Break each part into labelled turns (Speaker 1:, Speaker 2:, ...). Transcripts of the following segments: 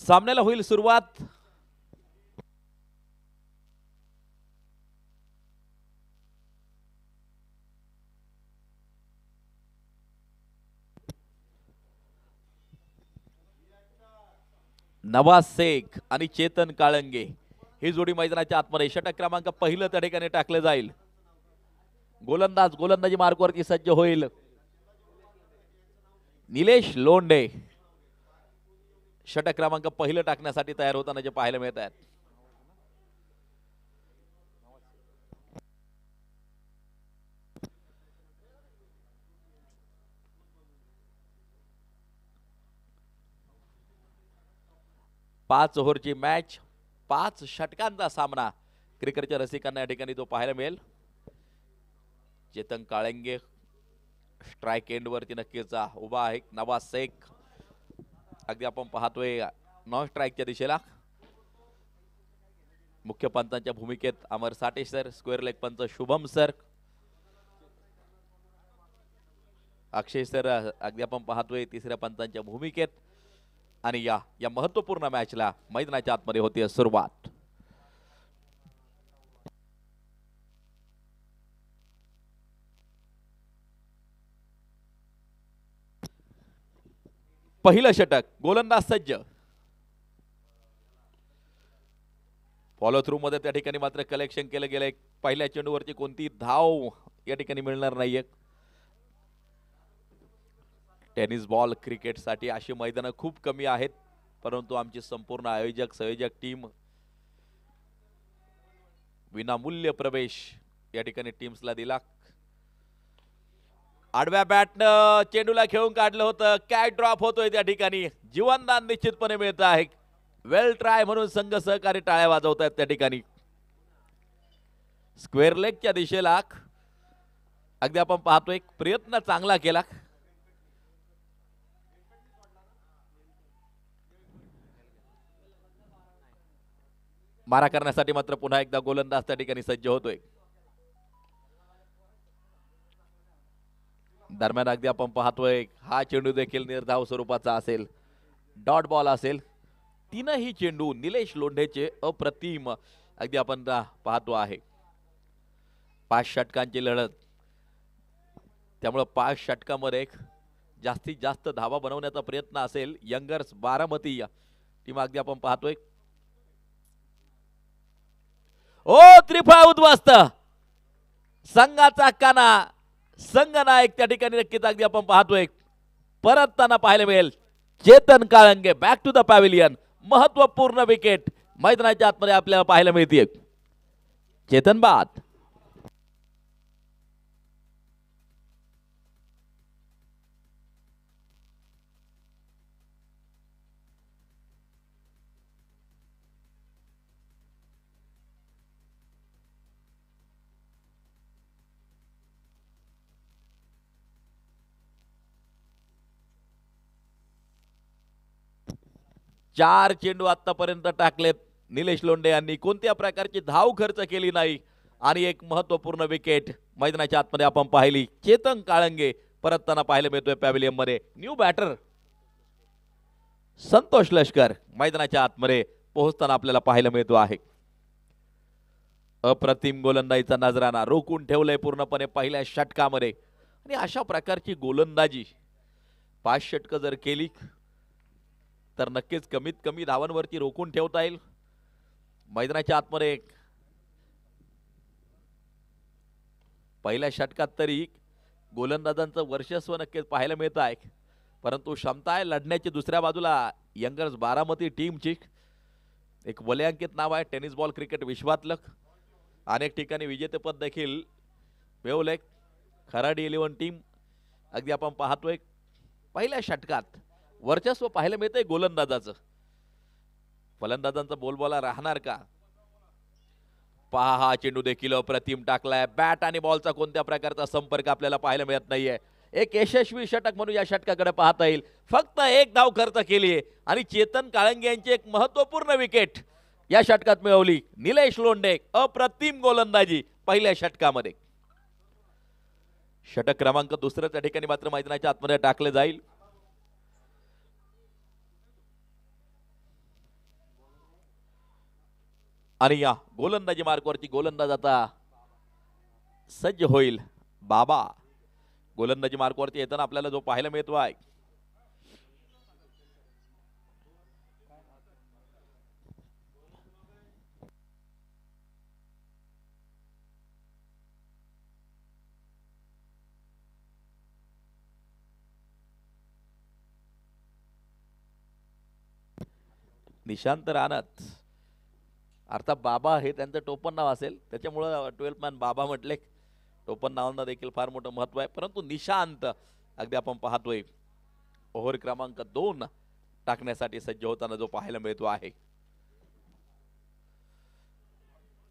Speaker 1: सामन्याला होईल सुरुवात। नवाज शेख आणि चेतन काळंगे ही जोडी मैदानाच्या आतमध्ये षटक क्रमांक पहिलं त्या ठिकाणी टाकलं जाईल। गोलंदाज गोलंदाजी मार्कवरती सज्ज होईल। निलेश लोंढे षटक क्रमांक पहिलं टाकण्यासाठी तयार होताना जे पाहायला मिळत आहेत। पाच ओव्हरची मॅच, 5 षटकांचा सामना क्रिकेटच्या रसिकांना या ठिकाणी तो पाहायला मिळेल। चेतन काळंगे स्ट्राइक एंड वरती नक्कीच उभा आहे। नवाज शेख अगदी आपण पाहतोय नॉन स्ट्राइकच्या दिशेला। मुख्य पंचांच्या भूमिकेत अमर साठे सर, स्क्वेअर लेग पंच शुभम सर, अक्षय सर अगदी आपण पाहतोय तिसऱ्या पंचांच्या भूमिकेत। आणि या महत्त्वपूर्ण मॅचला मैदानाच्या आतमध्ये होती सुरुवात। पहिलं षटक, गोलंदाज सज्ज। फॉलो थ्रू मध्ये त्या ठिकाणी मात्र कलेक्शन केलं गेलंय। पहिल्या चेंडूवरची कोणती धाव या ठिकाणी मिळणार नाहीये। टेनिस बॉल क्रिकेट साठी अशी मैदानं खूप कमी आहेत, परंतु आमची संपूर्ण आयोजक संयोजक टीम विनामूल्य प्रवेश या ठिकाणी टीम्सला दिला। आडव्या बॅटनं चेंडूला खेळून काढलं होतं, कॅच ड्रॉप होतोय त्या ठिकाणी, जीवनदान निश्चितपणे मिळत आहे। वेल ट्राय म्हणून संघ सहकारी टाळ्या वाजवत आहेत त्या ठिकाणी। स्क्वेअर लेगच्या दिशेला अगदी आपण पाहतोय प्रयत्न चांगला केला। मारा करण्यासाठी मात्र पुन्हा एकदा गोलंदाज त्या ठिकाणी सज्ज होतोय। दरम्यान अगदी आपण पाहतोय हा चेंडू देखील निर्धाव स्वरूपाचा असेल, डॉट बॉल असेल। तीनही चेंडू निलेश लोंढेचे अप्रतिम अगदी आपण पाहतो आहे। 5 षटकांची लढत, त्यामुळे 5 षटकामध्ये जास्तीत जास्त धावा बनवण्याचा प्रयत्न असेल यंगर्स बारामती टीम अगदी आपण पाहतोय। ओ त्रिफळा उद्ध्वस्त, संघाचा काना, संघ नायक त्या ठिकाणी नक्कीच अगदी आपण पाहतोय परतताना पाहायला मिळेल। Chetan Kalange back to the pavilion, महत्वपूर्ण विकेट मैदानाच्या आतमध्ये आपल्याला पाहायला मिळते। चेतन बाद। चार चेंडू आतापर्यंत टाकलेत निलेश लोंढे यांनी, कोणत्या प्रकारची धाव खर्च केली नाही आणि एक महत्वपूर्ण विकेट मैदानाच्या आतमध्ये आपण पाहिली। चेतन काळंगे परतताना पाहायला मिळतोय पॅव्हिलियन मध्ये। न्यू बॅटर संतोष लष्कर मैदानाच्या आतमध्ये पोहोचताना आपल्याला पाहायला मिळतो आहे। अप्रतिम गोलंदाजीचा नजराना रोखून ठेवलंय पूर्णपणे पहिल्या षटकामध्ये। आणि अशा प्रकारची गोलंदाजी 5 षटकं जर केली तर नक्कीच कमीत कमी धावांवरती रोखून ठेवता येईल। मैदानाच्या आतमध्ये पहिल्या षटकात तरी गोलंदाजांचं वर्चस्व नक्कीच पाहायला मिळत आहे, परंतु क्षमता आहे लढण्याची दुसऱ्या बाजूला यंगर्स बारामती टीमची। एक वलयांकित नाव आहे टेनिस बॉल क्रिकेट विश्वातलं, अनेक ठिकाणी विजेतेपद देखील मिळवलंय। खराडी 11 टीम अगदी आपण पाहतोय पहिल्या षटकात वर्चस्व पाहायला मिळतंय गोलंदाजाचं। फलंदाजांचा बोलबाला राहणार का? पहा हा चेंडू देखील अप्रतिम टाकलाय। बॅट आणि बॉलचा कोणत्या प्रकारचा संपर्क आपल्याला पाहायला मिळत नाहीये। एक यशस्वी षटक म्हणून या षटकाकडे पाहता येईल। फक्त एक धाव खर्च केली आहे आणि चेतन काळंगे यांची एक महत्वपूर्ण विकेट या षटकात मिळवली। निलेश लोंढे अप्रतिम गोलंदाजी पहिल्या षटकामध्ये। षटक क्रमांक दुसरं त्या ठिकाणी मात्र मैदानाच्या आतमध्ये टाकले जाईल। आणि या गोलंदाजी मार्कवरती गोलंदाज आता सज्ज होईल. बाबा गोलंदाजी मार्कवरती येताना आपल्याला जो पाहायला मिळतो आहे निशांत राणत, अर्थात बाबा हे त्यांचं टोपण नाव असेल त्याच्यामुळं 12th मॅन बाबा म्हटले. टोपण नावांना देखील फार मोठं महत्व आहे. परंतु निशांत अगदी आपण पाहतोय ओव्हर क्रमांक 2 टाकण्यासाठी सज्ज होताना जो पाहायला मिळतो आहे.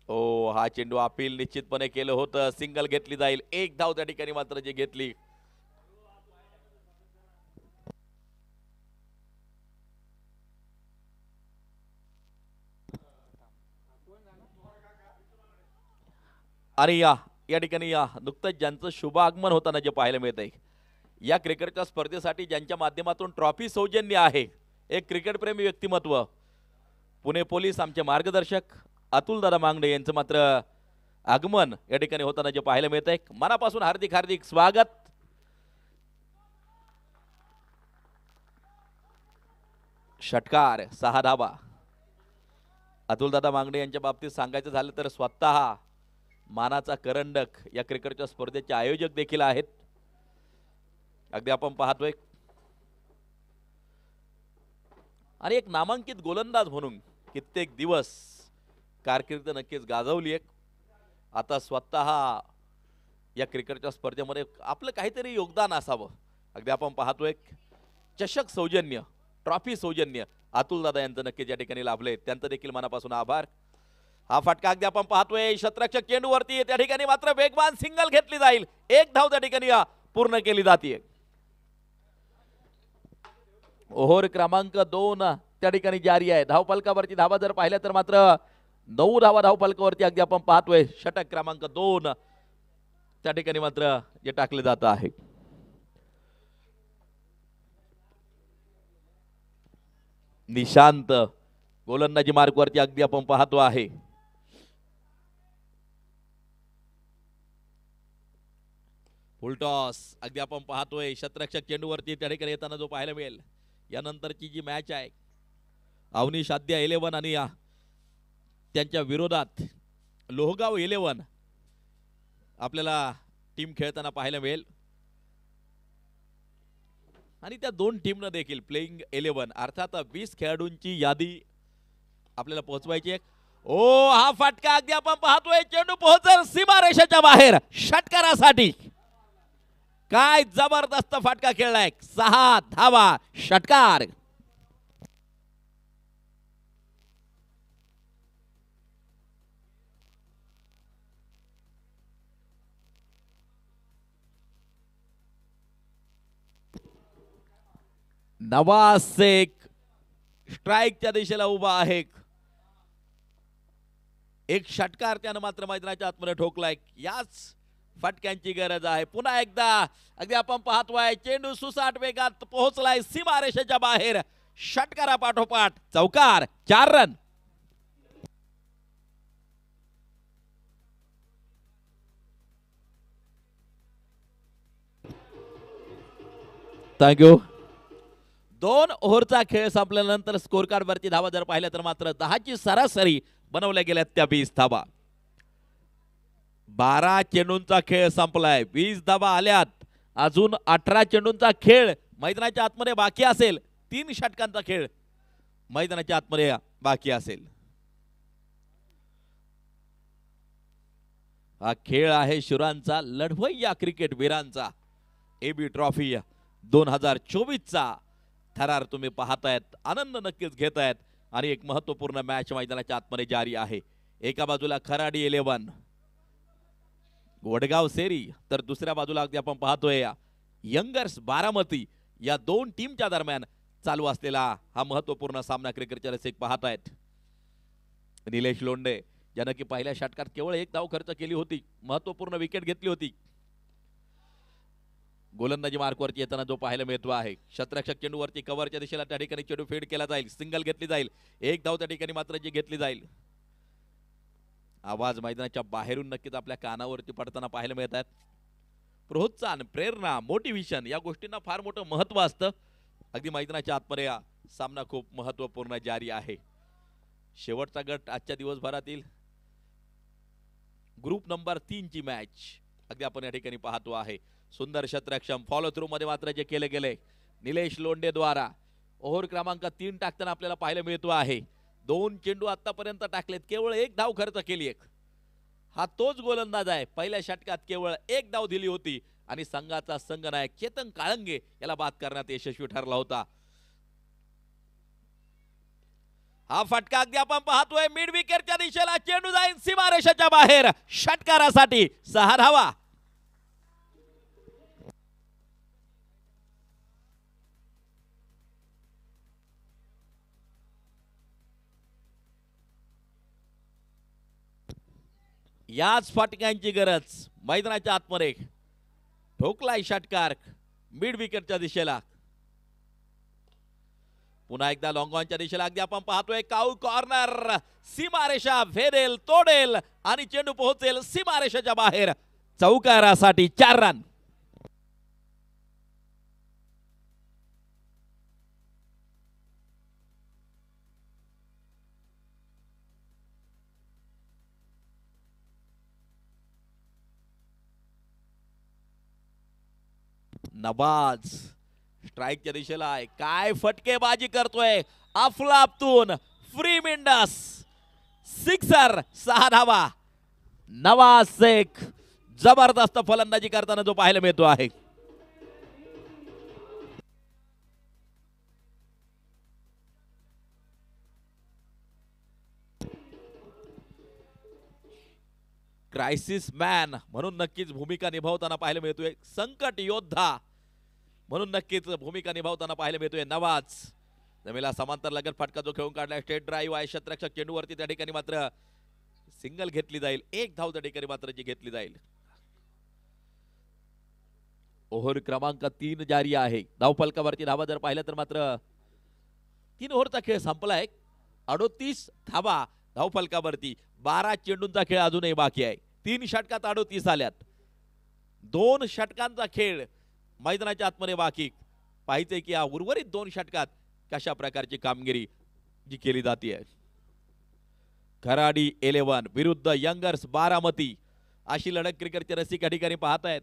Speaker 1: ओ हा चेंडू अपील निश्चितपणे केलं होतं. सिंगल घेतली जाईल. एक धाव त्या ठिकाणी मात्र जी घेतली. आणि या ठिकाणी नुकतंच ज्यांचं शुभ आगमन होताना जे पाहायला मिळत आहे या क्रिकेटच्या स्पर्धेसाठी ज्यांच्या माध्यमातून ट्रॉफी सौजन्य आहे एक क्रिकेटप्रेमी व्यक्तिमत्व पुणे पोलीस आमचे मार्गदर्शक अतुलदादा मांगडे यांचं मात्र आगमन या ठिकाणी होताना जे पाहायला मिळत आहे. मनापासून हार्दिक हार्दिक स्वागत. षटकार 6 धाबा. अतुलदादा मांगडे यांच्या बाबतीत सांगायचं झालं तर स्वतः मानाचा करंडक या क्रिकेटच्या स्पर्धेचे आयोजक देखील आहेत. अगदी आपण पाहतोय आणि एक नामांकित गोलंदाज म्हणून कित्येक दिवस कारकीर्द नक्कीच गाजवली आहे. आता स्वतः या क्रिकेटच्या स्पर्धेमध्ये आपलं काहीतरी योगदान असावं. अगदी आपण पाहतोय चषक सौजन्य ट्रॉफी सौजन्य अतुलदादा यांचं नक्कीच या ठिकाणी लाभले. त्यांचं देखील मनापासून आभार. हा फटका अगदी आपण पाहतोय शतरक्षक चेंडूवरती त्या ठिकाणी मात्र वेगवान सिंगल घेतली जाईल. एक धाव त्या ठिकाणी पूर्ण केली जाते. ओव्हर क्रमांक 2 त्या ठिकाणी जारी आहे. धावफलकावरती धावा जर पाहिल्या तर मात्र 9 धावा धावफलकावरती अगदी आपण पाहतोय. षटक क्रमांक 2 त्या ठिकाणी मात्र जे टाकले जात आहे. निशांत गोलंदाजी मार्कवरती अगदी आपण पाहतो आहे. फुलटॉस अगदी आपण पाहतोय शतरक्षक चेंडूवरती त्या ठिकाणी येताना जो पाहायला मिळेल. यानंतरची जी मॅच आहे अवनीश आद्या 11 आणि त्यांच्या विरोधात लोहगाव 11 आपल्याला टीम खेळताना पाहायला मिळेल. आणि त्या दोन टीमनं देखील प्लेइंग 11 अर्थात 20 खेळाडूंची यादी आपल्याला पोहोचवायची आहे. ओ हा फटका अगदी आपण पाहतोय चेंडू पोहोचल सीमारेषेच्या बाहेर षटकारासाठी. काय जबरदस्त फटका खेळलाय. 6 धावा षटकार. नवाज शेख स्ट्राईकच्या दिशेला उभा आहे. एक षटकार त्यानं मात्र मैदानाच्या आतमध्ये ठोकलाय. याच फटक्यांची गरज आहे. पुन्हा एकदा अगदी आपण पाहतोय चेंडू सुसाट वेगात पोहोचलाय सीमारेषेच्या बाहेर. षटकारा पाठोपाठ चौकार. 4 रन. थँक्यू. 2 ओव्हरचा खेळ संपल्यानंतर स्कोर कार्ड वरती धावा जर पाहिल्या तर मात्र 10ची सरासरी बनवल्या गेल्यात त्या 20 धावा. 12 चेंडूंचा खेळ संपलाय. 20 धावा आल्यात. अजून 18 चेंडूंचा खेळ मैदानाच्या आतमध्ये बाकी असेल. 3 षटकांचा खेळ मैदानाच्या आतमध्ये बाकी असेल. हा खेळ आहे शिरांचा लढवय्या क्रिकेट वीरांचा. एबी ट्रॉफी 2024चा थरार तुम्ही पाहतायत. आनंद नक्कीच घेतायत आणि एक महत्वपूर्ण मॅच मैदानाच्या आतमध्ये जारी आहे. एका बाजूला खराडी 11 वडगाव सेरी तर दुसऱ्या बाजूला अगदी आपण पाहतोय यंगर्स बारामती या 2 टीमच्या दरम्यान चालू असलेला हा महत्वपूर्ण सामना क्रिकेटचे रसिक पाहतायत. निलेश लोंढे ज्यानं की पहिल्या षटकात केवळ 1 धाव खर्च केली होती. महत्वपूर्ण विकेट घेतली होती. गोलंदाजी मार्कवरती येताना जो पाहायला मिळतो आहे. शतरक्षक चेंडूवरती कव्हरच्या दिशेला त्या ठिकाणी चेंडू फेड केला जाईल. सिंगल घेतली जाईल. 1 धाव त्या ठिकाणी मात्र जी घेतली जाईल. आवाज मैदानाच्या बाहेरून नक्कीच आपल्या कानावरती पडताना पाहायला मिळत आहेत. प्रोत्साहन, प्रेरणा, मोटिवेशन या गोष्टींना फार मोठं महत्त्व असतं. अगदी मैदानाच्या आतमध्ये हा सामना खूप महत्त्वपूर्ण जारी आहे. शेवटचा गट आजच्या दिवसभरातील ग्रुप नंबर 3 ची मॅच अगदी आपण या ठिकाणी पाहतो आहे. सुंदर क्षेत्रक्षम फॉलो थ्रू मध्ये मात्र जे केले गेले निलेश लोंढे द्वारा ओव्हर क्रमांक 3 टाकताना आपल्याला पाहायला मिळतो आहे. 2 चेंडू आतापर्यंत टाकलेत, केवळ 1 धाव खर्च केली. हा तोच गोलंदाज आहे, पहिल्या षटकात केवळ 1 धाव दिली होती आणि संघाचा संघनायक चेतन काळंगे याला बाद करण्यात यशस्वी ठरला होता. हा फटका अगदी आपण पाहतोय मिड विकेटच्या दिशेला, चेंडू जाईल सीमारेषेच्या बाहेर, षटकारासाठी 6 धावा. याच फटक्यांची गरज मैदानाच्या आतमध्ये. ठोकलाय षटकार मिड विकेटच्या दिशेला. पुन्हा एकदा लॉंग ऑनच्या दिशेला अगदी आपण पाहतोय काऊ कॉर्नर, सीमारेषा भेदेल, तोडेल आणि चेंडू पोहोचेल सीमारेषेच्या बाहेर. चौकारासाठी 4 रन. नवाज स्ट्राईकच्या दिशेला आहे, काय फटकेबाजी करतोय अफलातून, फ्री मिंडस, सिक्सर, 6 धावा. नवाज शेख जबरदस्त फलंदाजी करताना जो पाहायला मिळतो आहे. क्रायसिस मॅन म्हणून नक्कीच भूमिका निभावताना पाहायला मिळतोय. संकट योद्धा म्हणून नक्कीच भूमिका निभावताना पाहायला मिळतोय नवाज. जमेला समांतर लगत फटका जो खेळून काढलाय, स्टेट ड्राईव्ह आहे क्षेत्ररक्षक चेंडूवरती, त्या ठिकाणी मात्र सिंगल घेतली जाईल. 1 धाव त्या ठिकाणी मात्र जी घेतली जाईल. ओव्हर क्रमांक 3 जारी आहे. धावफलकावरती धावा जर पाहिलं तर मात्र 3 ओव्हरचा खेळ संपलाय. 38 धावा धावफलकावरती. 12 चेंडूंचा खेळ अजूनही बाकी आहे. 3 षटकात 38 आल्यात. 2 षटकांचा खेळ मैदानाच्या आतमध्ये बाकी. पाहिजे की या उर्वरित 2 षटकात कशा प्रकारची कामगिरी जी केली जाते. खराडी 11 विरुद्ध यंगर्स बारामती अशी लढत क्रिकेटचे रसिक या ठिकाणी पाहत आहेत.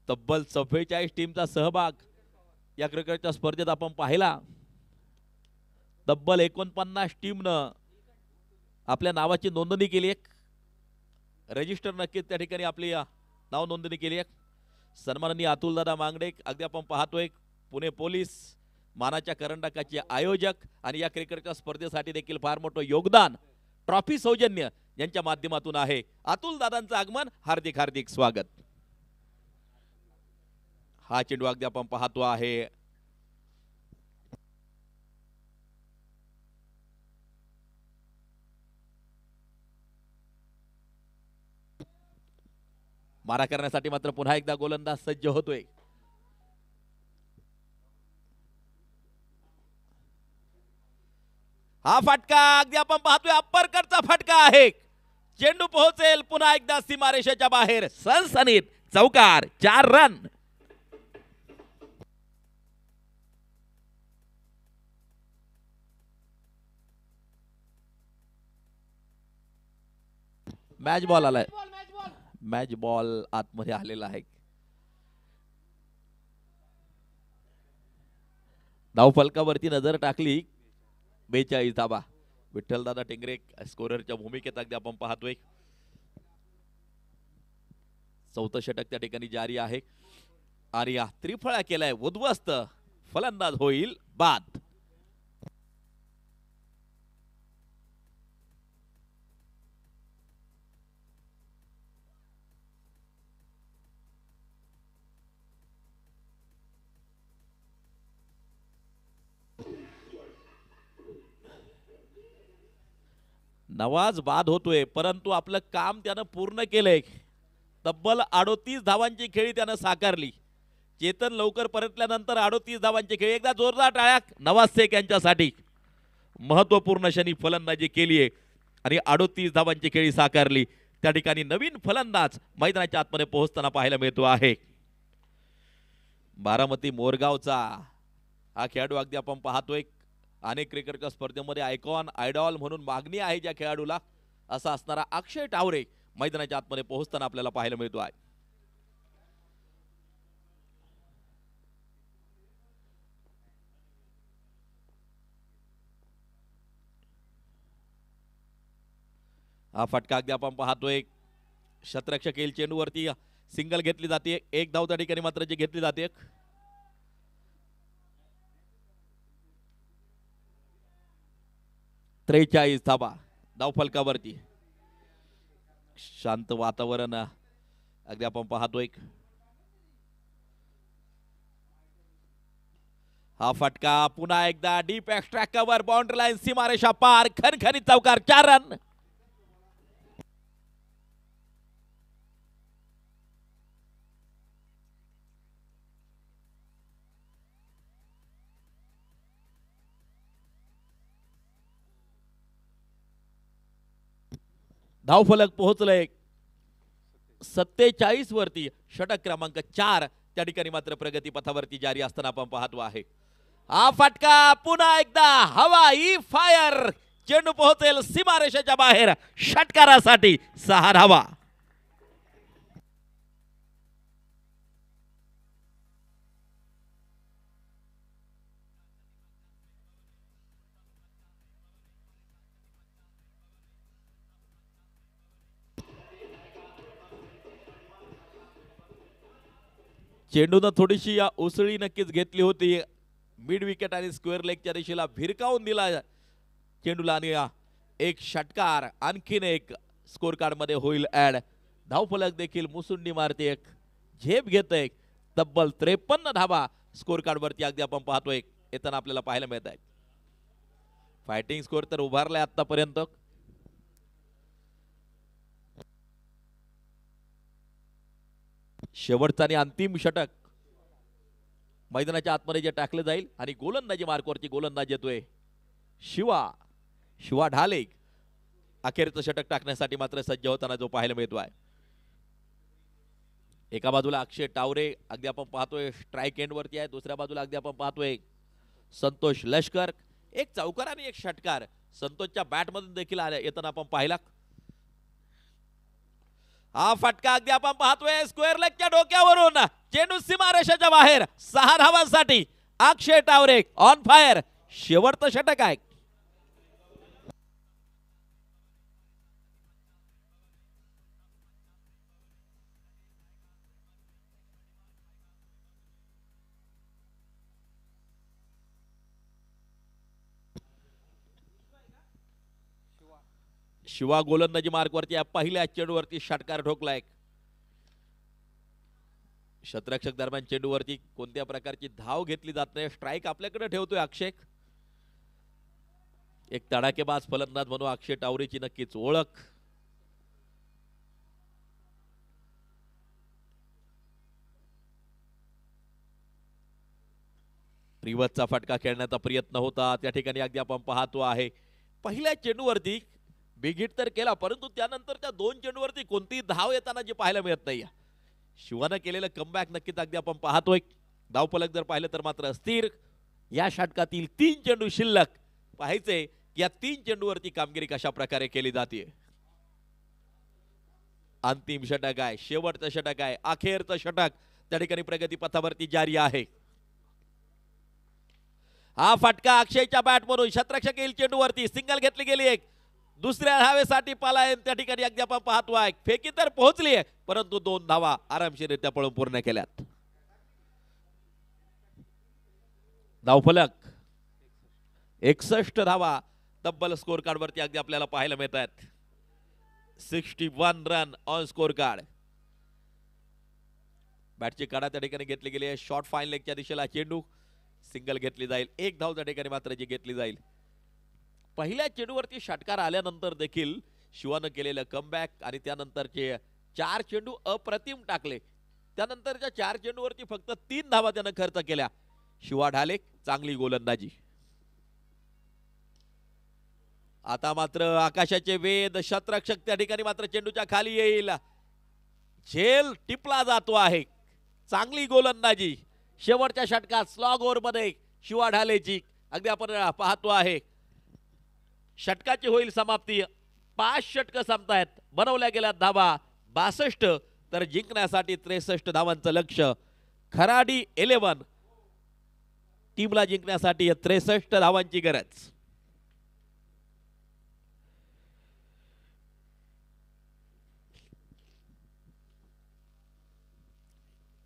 Speaker 1: तब्बल 44 टीमचा सहभाग या क्रिकेटच्या स्पर्धेत आपण पाहिला. तब्बल 49 टीमनं आपल्या नावाची नोंदणी केली. रजिस्टर नक्कीच त्या ठिकाणी आपली नाव नोंदणी केली आहे. सन्माननीय अतुलदादा मांगडे अगदी आपण पाहतोय पुणे पोलीस मानाच्या करंडकाचे आयोजक आणि या क्रिकेटच्या स्पर्धेसाठी देखील फार मोठं योगदान ट्रॉफी सौजन्य यांच्या माध्यमातून आहे. अतुलदादांचं आगमन, हार्दिक हार्दिक स्वागत. हा चेंडू अगदी आपण पाहतो आहे मारा करण्यासाठी मात्र पुन्हा एकदा गोलंदाज सज्ज होतोय. हा फटका अगदी आपण पाहतोय अप्परकटचा फटका आहे. चेंडू पोहोचेल पुन्हा एकदा सीमारेषेच्या बाहेर. सनसनीत चौकार, 4 रन. मॅच बॉल आलाय. मॅच बॉल आतमध्ये आलेला आहे. धावफलकावरती नजर टाकली 42 धावा. विठ्ठलदादा टेंगरे स्कोररच्या भूमिकेत अगदी आपण पाहतोय. 4थं षटक त्या ठिकाणी जारी आहे. आर्या त्रिफळा केलाय, उद्ध्वस्त फलंदाज होईल बाद. नवाज बाद होतोय, परंतु आपलं काम त्यानं पूर्ण केलंय. तब्बल 38 धावांची खेळी त्यानं साकारली. चेतन लवकर परतल्यानंतर 38 धावांची खेळी. एकदा जोरदार टाळ्या नवाज शेख यांच्यासाठी. महत्वपूर्ण क्षणी फलंदाजी केली आहे आणि 38 धावांची खेळी साकारली। त्या ठिकाणी नवीन फलंदाज मैदानाच्या आतमध्ये पोहोचताना पाहायला मिळतो आहे। बारामती मोरगावचा हा खेळाडू अगदी आपण पाहतोय अनेक क्रिकेटच्या स्पर्धेमध्ये आयकॉन आयडॉल म्हणून मागणी आहे ज्या खेळाडूला, असा असणारा अक्षय टावरे मैदानाच्या आतमध्ये पोहोचताना आपल्याला पाहायला मिळतो आहे। हा फटका अगदी आपण पाहतोय शतरक्षक येईल चेंडूवरती सिंगल घेतली जाते, एक धाव त्या ठिकाणी मात्र जी घेतली जाते। त्रेचाळीस धावा धावफलकावरती, शांत वातावरण अगदी आपण पाहतोय। हा फटका पुन्हा एकदा deep extra cover boundary line सीमारेषा पार, खणखणीत चौकार, 4 रन। धावफलक पोहोचलंय 47 वरती, षटक क्रमांक 4 त्या ठिकाणी मात्र प्रगती पथावरती जारी असताना आपण पाहतो आहे। हा फटका पुन्हा एकदा हवाई फायर, चेंडू पोहोचेल सीमारेषेच्या बाहेर, षटकारासाठी 6 धावा। चेंडूनं थोडीशी या उसळी नक्कीच घेतली होती, मिड विकेट आणि स्क्वेअर लेगच्या दिशेला भिरकावून दिला चेंडूला आणि एक षटकार आणखीन एक स्कोर कार्ड मध्ये होईल ऍड। धावफलक देखील मुसुंडी मारते, एक झेप घेते, तब्बल 53 धावा स्कोर कार्ड वरती अगदी आपण पाहतोय येताना आपल्याला पाहायला मिळत आहे। फायटिंग स्कोर तर उभारलाय आतापर्यंत। शेवटचा आणि अंतिम षटक मैदानाच्या आतमध्ये जे टाकले जाईल आणि गोलंदाजी मार्कवरती गोलंदाज येतोय शिवा ढाले, अखेरचं षटक टाकण्यासाठी मात्र सज्ज होताना जो पाहायला मिळतो आहे। एका बाजूला अक्षय टावरे अगदी आपण पाहतोय स्ट्राइक एंड वरती आहे, दुसऱ्या बाजूला अगदी आपण पाहतोय संतोष लष्कर, एक चौकार आणि एक षटकार संतोषच्या बॅट मधून देखील येताना आपण पाहिला। हा फटका अगदी आपण पाहतोय स्क्वेअर लेगच्या डोक्यावरून, चेंडू सीमारेषेच्या बाहेर, 6 धावांसाठी अक्षय टावरे ऑन फायर, शेवटचं षटक आहे। शिवा गोलंदाजी मार्कवरती पहिल्या चेंडूवरती षटकार ठोकलाय। शतरक्षक दरम्यान चेंडूवरती कोणत्या प्रकारची धाव घेतली जात नाही, स्ट्राइक आपल्याकडे ठेवतोय अक्षय। एक तडाखेबाज फलंदाज म्हणून अक्षय टावरेची नक्कीच ओळख। रिवर्सचा फटका खेळण्याचा प्रयत्न होता, त्या ठिकाणी अगदी आपण पाहतो आहे पहिल्या चेंडूवरती बिग हिट तर केला, परंतु त्यानंतरच्या 2 चेंडूवरती कोणतीही धाव येताना जी पाहायला मिळत नाही। शिवानं केलेलं कमबॅक नक्कीच अगदी आपण पाहतोय। धावफलक जर पाहिलं तर मात्र स्थिर, या षटकातील 3 चेंडू शिल्लक, पाहायचे की या 3 चेंडूवरती कामगिरी कशा प्रकारे केली जाते। अंतिम षटक आहे, शेवटचं षटक आहे, अखेरचं षटक त्या ठिकाणी प्रगती पथावरती जारी आहे। हा फटका अक्षयच्या बॅट मधून शतरक्षक येईल चेंडूवरती, सिंगल घेतली गेली, एक दुसऱ्या धावेसाठी पलायन त्या ठिकाणी अगदी आपण पाहतोय, फेकी तर पोहोचली आहे परंतु 2 धावा आरामशीररित्या पळून पूर्ण केल्यात। धावफलक 61 धावा तब्बल स्कोर कार्ड वरती अगदी आपल्याला पाहायला मिळत आहेत। 61 रन ऑन स्कोर कार्ड। बॅटची काढा त्या ठिकाणी घेतली गेली आहे, शॉर्ट फाईन लेगच्या दिशेला चेंडू, सिंगल घेतली जाईल, एक धाव त्या ठिकाणी मात्र जी घेतली जाईल। पहिल्या चेंडूवरती षटकार आल्यानंतर देखील शिवानं केलेलं कमबॅक आणि त्यानंतरचे 4 चेंडू अप्रतिम टाकले, त्यानंतरच्या 4 चेंडूवरती फक्त 3 धावा त्यानं खर्च केल्या। शिवा ढाले चांगली गोलंदाजी। आता मात्र आकाशाचे वेद शतरक्षक त्या ठिकाणी मात्र चेंडूच्या खाली येईल. झेल टिपला जातो आहे. चांगली गोलंदाजी शेवटच्या षटकात स्लॉग ओव्हर मध्ये शिवा ढालेची अगदी आपण पाहतो आहे. षटकाची होईल समाप्ती. 5 षटकं संपतायत. बनवल्या गेल्या धावा 62 तर जिंकण्यासाठी 63 धावांचं लक्ष्य. खराडी 11 टीमला जिंकण्यासाठी 63 धावांची गरज.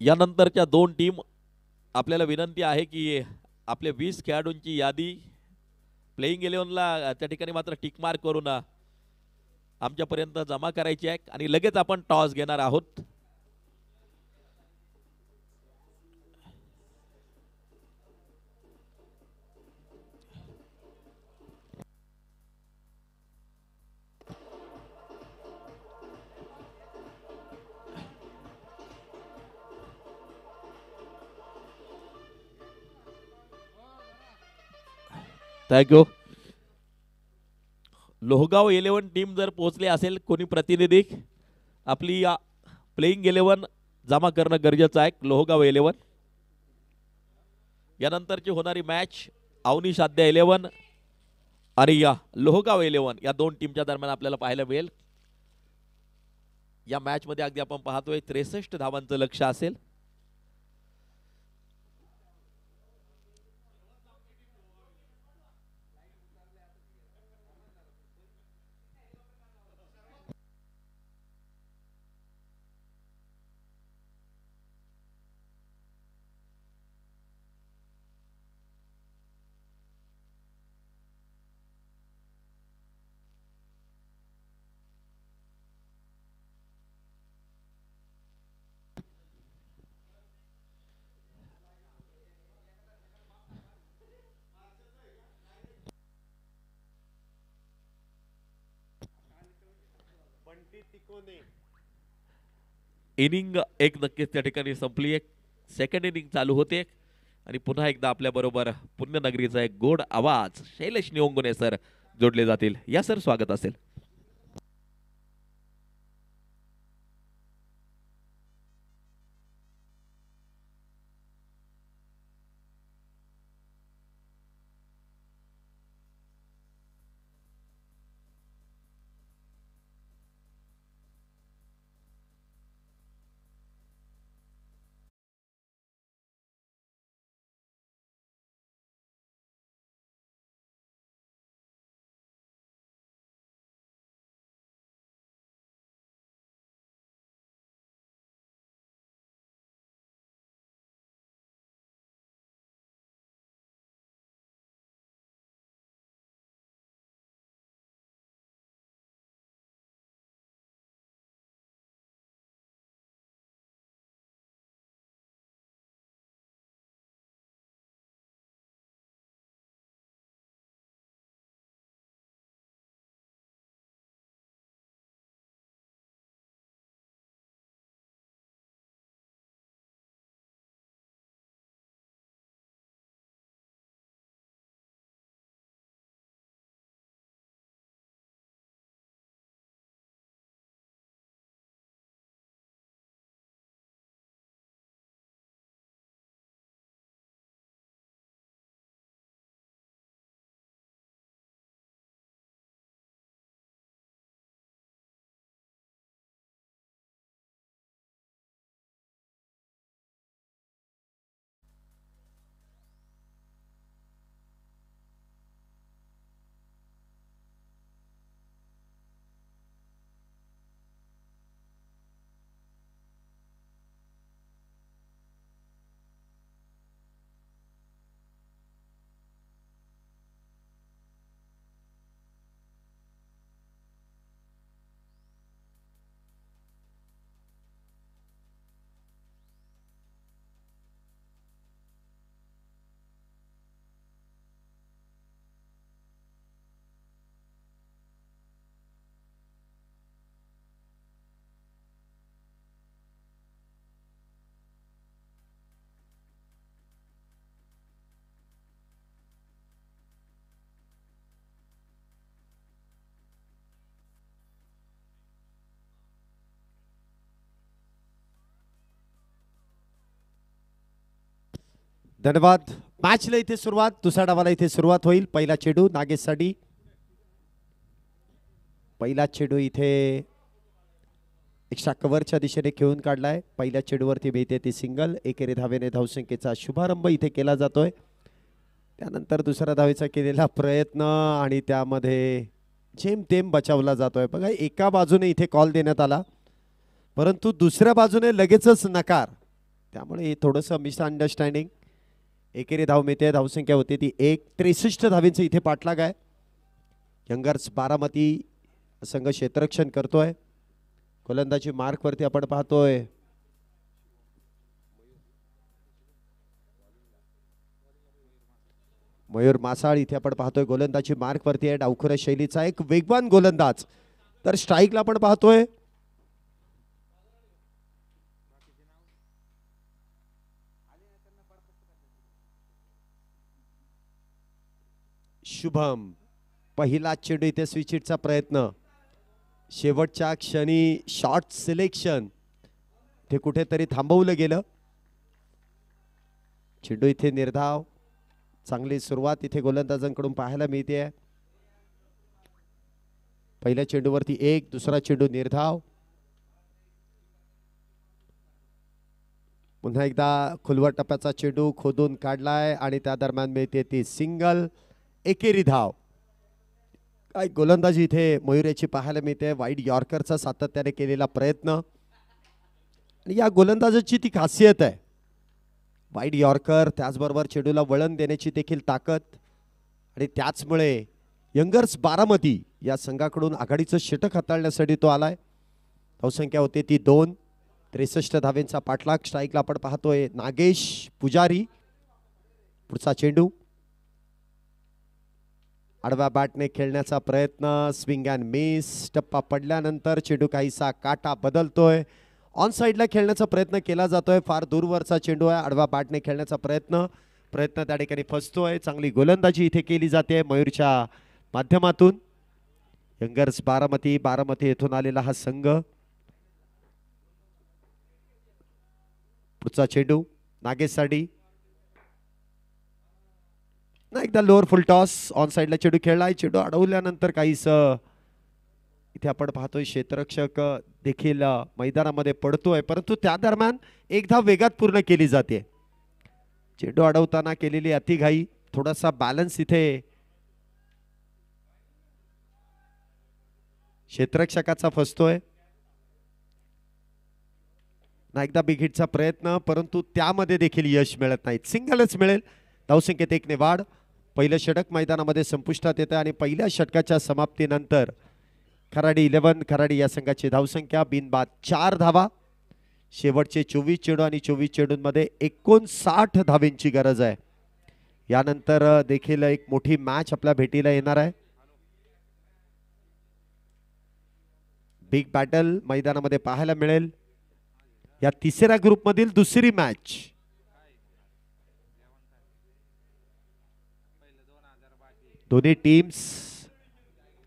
Speaker 1: यानंतरच्या 2 टीम आपल्याला विनंती आहे की आपले 20 खेळाडूंची यादी प्लेइंग 11ला त्या ठिकाणी मात्र टिक मार्क करून आमच्यापर्यंत जमा करायची आहे आणि लगेच आपण टॉस घेणार आहोत. थँक्यू. लोहगाव 11 टीम जर पोहोचली असेल कोणी प्रतिनिधी आपली प्लेइंग 11 जमा करणं गरजेचं आहे. लोहगाव 11 यानंतरची होणारी मॅच अवनी साध्या 11 आणि लोहगाव 11 या 2 टीमच्या दरम्यान आपल्याला पाहायला मिळेल. या मॅच मध्ये अगदी आपण पाहतोय 63 धावांचं लक्ष्य असेल. इनिंग एक नक्कीच त्या ठिकाणी संपली. एक सेकंड इनिंग चालू होते आणि पुन्हा एकदा आपल्या बरोबर पुण्यनगरीचा एक गोड आवाज शैलेश निओंगुने सर जोडले जातील. या सर स्वागत असेल.
Speaker 2: धन्यवाद. मॅचला इथे सुरुवात, दुसऱ्या डावाला इथे सुरुवात होईल. पहिला चेंडू नागेशसाठी. पहिला चेंडू इथे एक्स्ट्रा कव्हरच्या दिशेने खेळून काढलाय. पहिल्या चेंडूवरती मिळते ती सिंगल. एकेरी धावेने धावसंख्येचा शुभारंभ इथे केला जातोय. त्यानंतर दुसऱ्या धावेचा केलेला प्रयत्न आणि त्यामध्ये जेमतेम बचावला जातोय. बघा एका बाजूने इथे कॉल देण्यात आला परंतु दुसऱ्या बाजूने लगेचच नकार. त्यामुळे हे थोडंसं मिसअंडरस्टँडिंग. एकेरी धाव मिळते. धावसंख्या होती ती 1. 63 धावेंचं इथे पाठलाग आहे. यंगर्स बारामती संघ क्षेत्ररक्षण करतोय. गोलंदाजी मार्कवरती आपण पाहतोय मयूर मासाळ. इथे आपण पाहतोय गोलंदाजी मार्कवरती आहे. डावखुऱ्या शैलीचा एक वेगवान गोलंदाज. तर स्ट्राईकला आपण पाहतोय शुभम. पहिला चेंडू इथे स्विचिटचा प्रयत्न. शेवटच्या क्षणी शॉट सिलेक्शन ते कुठेतरी थांबवलं गेलं. चेंडू इथे निर्धाव. चांगली सुरुवात इथे गोलंदाजांकडून पाहायला मिळते. पहिल्या चेंडूवरती 1. दुसरा चेंडू निर्धाव. पुन्हा एकदा खुलवट टप्प्याचा चेंडू खोदून काढलाय आणि त्या दरम्यान मिळते ती सिंगल. एकेरी धाव. काय गोलंदाजी इथे मयूर याची पाहायला मिळते. वाईड यॉर्करचा सातत्याने केलेला प्रयत्न आणि या गोलंदाजाची ती खासियत आहे. वाईड यॉर्कर त्याचबरोबर चेंडूला वळण देण्याची देखील ताकद आणि त्याचमुळे यंगर्स बारामती या संघाकडून आघाडीचं षटक हाताळण्यासाठी तो आलाय. धावसंख्या होते ती 2. 63 धावेंचा पाठलाग. स्ट्राईकला आपण पाहतोय नागेश पुजारी. पुढचा चेंडू आडव्या बॅटने खेळण्याचा प्रयत्न. Swing and miss. टप्पा पडल्यानंतर चेंडू काहीसा काटा बदलतोय. ऑन साईडला खेळण्याचा प्रयत्न केला जातोय. फार दूरवरचा चेंडू आहे. आडव्या बॅटने खेळण्याचा प्रयत्न त्या ठिकाणी फसतोय. चांगली गोलंदाजी इथे केली जाते मयूरच्या माध्यमातून. यंगर्स बारामती येथून आलेला हा संघ. पुढचा चेंडू नागेशसाठी. एकदा लोअर फुल टॉस. ऑन साईडला चेंडू खेळलाय. चेंडू अडवल्यानंतर काहीस इथे आपण पाहतोय क्षेत्ररक्षक देखील मैदानामध्ये पडतोय परंतु त्या दरम्यान एक धाव वेगात पूर्ण केली जाते. चेंडू अडवताना केलेली अतिघाई. थोडासा बॅलन्स इथे क्षेत्ररक्षकाचा फसतोय. एकदा बिग हिटचा प्रयत्न परंतु त्यामध्ये देखील यश मिळत नाही. सिंगलच मिळेल. धावसंख्येत 1 ने वाढ. पहिलं षटक मैदानामध्ये संपुष्टात येतं आणि पहिल्या षटकाच्या समाप्तीनंतर खराडी 11 खराडी या संघाची धावसंख्या बिनबाद 4 धावा. शेवटचे 24 चेंडू आणि 24 चेंडूंमध्ये 59 धावेंची गरज आहे. यानंतर देखील एक मोठी मॅच आपल्या भेटीला येणार आहे. बिग बॅटल मैदानामध्ये पाहायला मिळेल. या तिसऱ्या ग्रुपमधील दुसरी मॅच. दोन्ही टीम्स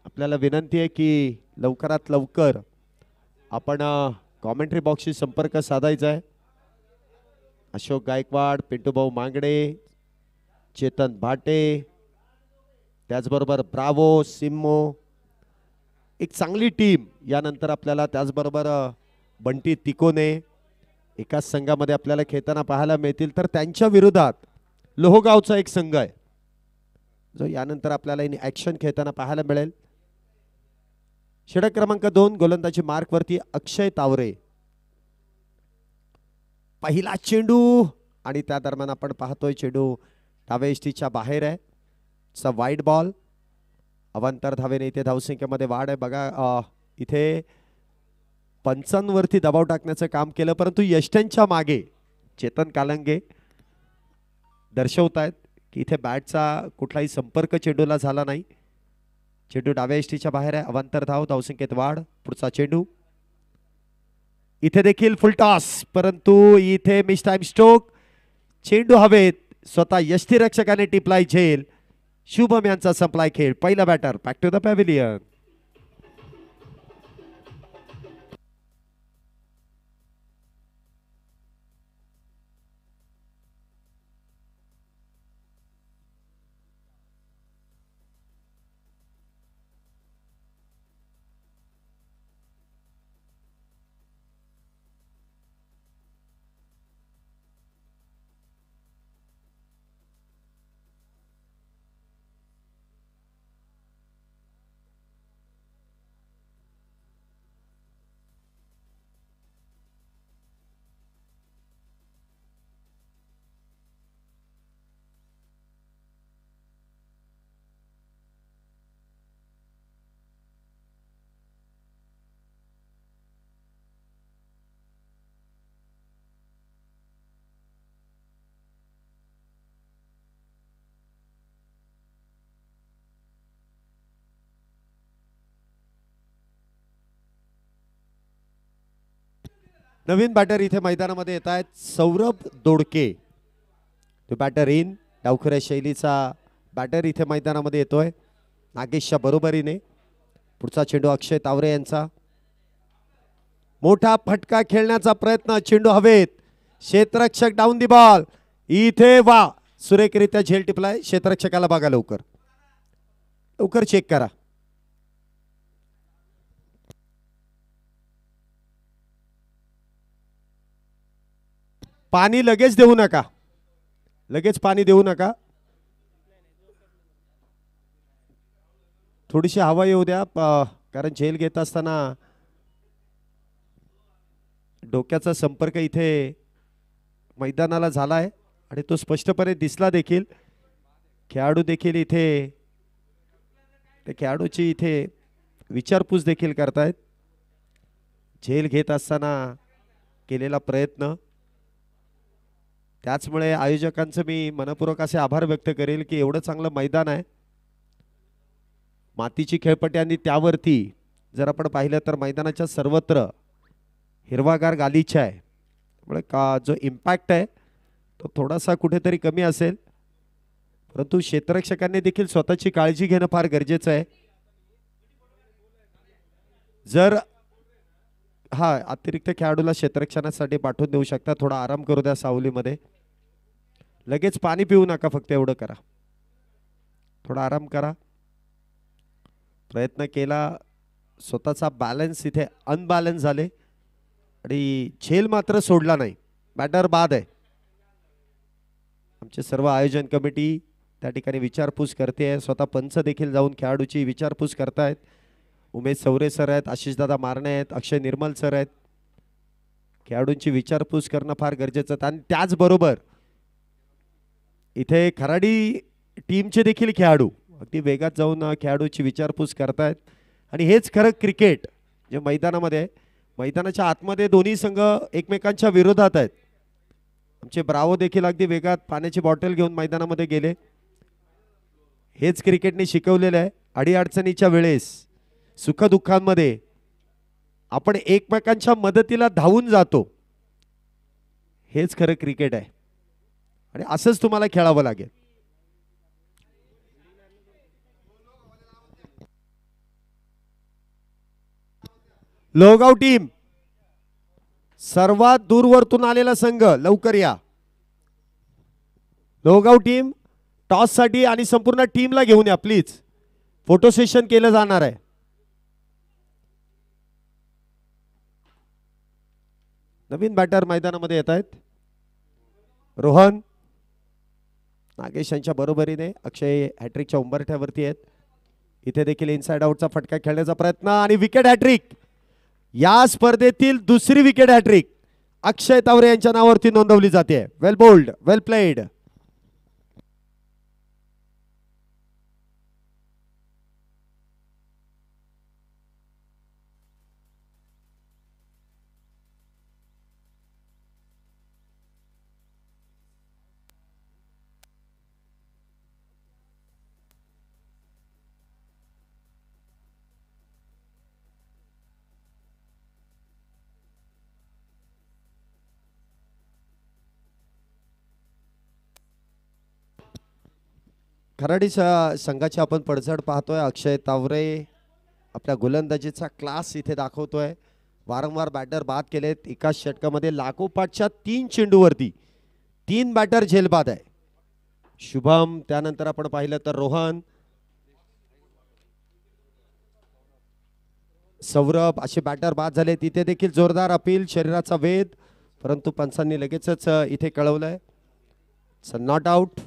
Speaker 2: आपल्याला विनंती आहे की लवकरात लवकर आपण कॉमेंट्री बॉक्सशी संपर्क साधायचा आहे. अशोक गायकवाड, पिंटूभाऊ मांगडे, चेतन भाटे, त्याचबरोबर ब्रावो, सिम्मो, एक चांगली टीम. यानंतर आपल्याला त्याचबरोबर बंटी तिकोने एकाच संघामध्ये आपल्याला खेळताना पाहायला मिळतील. तर त्यांच्या विरोधात लोहगावचा एक संघ आहे जो यानंतर आपल्याला इन ॲक्शन खेळताना पाहायला मिळेल. षटक क्रमांक 2 गोलंदाजी मार्कवरती अक्षय तावरे. पहिला चेंडू आणि त्या दरम्यान आपण पाहतोय चेंडू डाव्या यष्टीच्या बाहेर आहे. Wide ball. अवांतर धावेने इथे धावसंख्येमध्ये वाढ आहे. बघा इथे पंचांवरती दबाव टाकण्याचं काम केलं परंतु यष्ट्यांच्या मागे चेतन कालंगे दर्शवतायत की इथे बॅटचा कुठलाही संपर्क चेंडूला झाला नाही. चेंडू डाव्या यष्टीच्या बाहेर आहे. अवांतर धाव. धावसंख्येत वाढ. पुढचा चेंडू इथे देखील फुल टॉस परंतु इथे मिस टाइम स्ट्रोक. चेंडू हवेत. स्वतः यष्टीरक्षकाने टिपलाय झेल. शुभम यांचा संपलाय खेळ. पहिला batter back to the pavilion. नवीन बॅटर इथे मैदानामध्ये येत आहेत सौरभ दोडके. तो बॅटर इन डावखऱ्या शैलीचा बॅटर इथे मैदानामध्ये येतोय नागेशच्या बरोबरीने. पुढचा चेंडू अक्षय तावरे यांचा. मोठा फटका खेळण्याचा प्रयत्न, चेंडू हवेत, क्षेत्ररक्षक डाऊन दी बॉल. इथे वा सुरेखरित्या झेल टिपलाय. क्षेत्ररक्षकाला बघा, लवकर लवकर चेक करा. पाणी लगेच देऊ नका, लगेच पाणी देऊ नका. थोडीशी हवा येऊ द्या, कारण झेल घेत असताना डोक्याचा संपर्क इथे मैदानाला झालाय आणि तो स्पष्टपणे दिसला देखील. खेळाडू देखील इथे त्या खेळाडूची इथे विचारपूस देखील करतायत. झेल घेत असताना केलेला प्रयत्न. त्याचमुळे आयोजकांचं मी मनपूर्वक असे आभार व्यक्त करेल की एवढं चांगलं मैदान आहे, मातीची खेळपट्टी आणि त्यावरती जर आपण पाहिलं तर मैदानाच्या सर्वत्र हिरवागार गालीचा आहे. त्यामुळे का जो इम्पॅक्ट आहे तो थोडासा कुठेतरी कमी असेल, परंतु क्षेत्ररक्षकांनी देखील स्वतःची काळजी घेणं फार गरजेचं आहे. जर अतिरिक्त खेळाडूला क्षेत्ररक्षणासाठी पाठवून देऊ शकता, थोडा आराम करू द्या सावलीमध्ये. लगेच पाणी पिऊ नका, फक्त एवढं करा, थोडा आराम करा. प्रयत्न केला, स्वतःचा बॅलन्स इथे अनबॅलन्स झाले आणि झेल मात्र सोडला नाही. बॅटर बाद आहे. आमचे सर्व आयोजन कमिटी त्या ठिकाणी विचारपूस करते, स्वतः पंच देखील जाऊन खेळाडूची विचारपूस करतायत. उमेश सौरे सर आहेत, आशिषदादा मारणे आहेत, अक्षय निर्मल सर आहेत. खेळाडूंची विचारपूस करणं फार गरजेचं आहे. आणि त्याचबरोबर इथे खराडी टीमचे देखील खेळाडू अगदी वेगात जाऊन खेळाडूची विचारपूस करतायत. आणि हेच खरं क्रिकेट जे मैदानामध्ये, मैदानाच्या आतमध्ये दोन्ही संघ एकमेकांच्या विरोधात आहेत. आमचे ब्रावो देखील अगदी वेगात पाण्याची बॉटल घेऊन मैदानामध्ये गेले. हेच क्रिकेटने शिकवलेलं आहे. अडीअडचणीच्या वेळेस, सुखदुःखांमध्ये आपण एकमेकांच्या मदतीला धावून जातो. हेच खरं क्रिकेट आहे आणि असंच तुम्हाला खेळावं लागेल. लोहगाव टीम सर्वात दूरवरतून आलेला संघ, लवकर या. लोहगाव टीम टॉस साठी आणि संपूर्ण टीमला घेऊन या प्लीज. फोटो सेशन केलं जाणार आहे. नवीन बॅटर मैदानामध्ये येत आहेत. रोहन नागेश यांच्या बरोबरीने अक्षय हॅट्रिकच्या उंबरठ्यावरती आहेत. इथे देखील इनसाइड आउटचा फटका खेळण्याचा प्रयत्न आणि विकेट हॅट्रिक. या स्पर्धेतील दुसरी विकेट हॅट्रिक अक्षय तावरे यांच्या नावावरती नोंदवली जाते. वेल बोल्ड, वेल प्लेड. खराडीच्या संघाची आपण पडझड पाहतोय. अक्षय तावरे आपल्या गोलंदाजीचा क्लास इथे दाखवतोय. वारंवार बॅटर बाद केलेत. एकाच षटकामध्ये लागोपाठच्या 3 चेंडूवरती 3 बॅटर झेलबाद आहे. शुभम, त्यानंतर आपण पाहिलं तर रोहन, सौरभ असे बॅटर बाद झाले. तिथे देखील जोरदार अपील, शरीराचा वेध, परंतु पंचांनी लगेचच इथे कळवलंय नॉट आउट.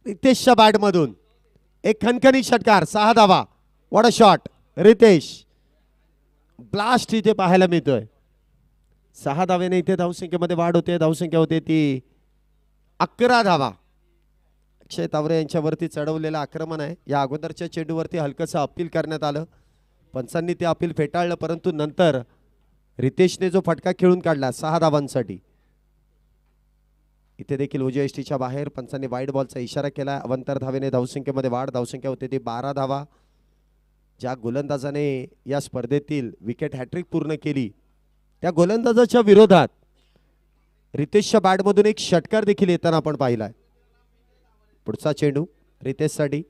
Speaker 2: रितेशच्या बॅट मधून एक खणखणीत षटकार, 6 धावा. What a shot. Ritesh blast इथे पाहायला मिळतोय. 6 धावेने इथे धावसंख्येमध्ये वाढ होते. धावसंख्या होते ती 11 धावा. अक्षय तावरे यांच्यावरती चढवलेलं आक्रमण आहे. या अगोदरच्या चेंडूवरती हलकंसं अपील करण्यात आलं, पंचांनी ते अपील फेटाळलं, परंतु नंतर रितेशने जो फटका खेळून काढला 6 धावांसाठी. इथे देखील उजव्या यष्टीच्या बाहेर पंचांनी वाईड बॉलचा इशारा केला. अवंतर धावेने धावसंख्येमध्ये वाढ. धावसंख्या होते ती 12 धावा. ज्या गोलंदाजाने या स्पर्धेतील विकेट हॅट्रिक पूर्ण केली त्या गोलंदाजाच्या विरोधात रितेशच्या बॅटमधून एक षटकार देखील येताना आपण पाहिलाय. पुढचा चेंडू रितेशसाठी.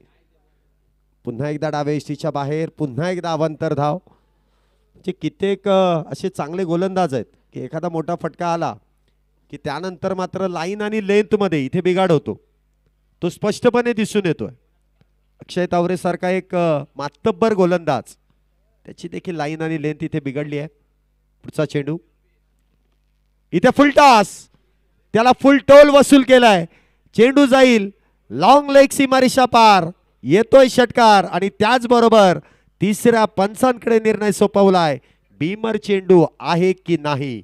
Speaker 2: पुन्हा एकदा डाव्या यष्टीच्या बाहेर. पुन्हा एकदा अवंतर धाव. जे कित्येक असे चांगले गोलंदाज आहेत की एखादा मोठा फटका आला की त्यानंतर मात्र लाईन आणि लेंथमध्ये इथे बिघाड होतो, तो स्पष्टपणे दिसून येतोय. अक्षय तावरे सारखा एक मातब्बर गोलंदाज, त्याची देखील लाईन आणि लेंथ इथे बिघडली आहे. पुढचा चेंडू इथे फुल टॉस, त्याला फुल टोल वसूल केलाय. चेंडू जाईल लॉंग लेग सीमारेषा पार. येतोय षटकार आणि त्याचबरोबर तिसऱ्या पंचांकडे निर्णय सोपवलाय. बीमर चेंडू आहे की नाही.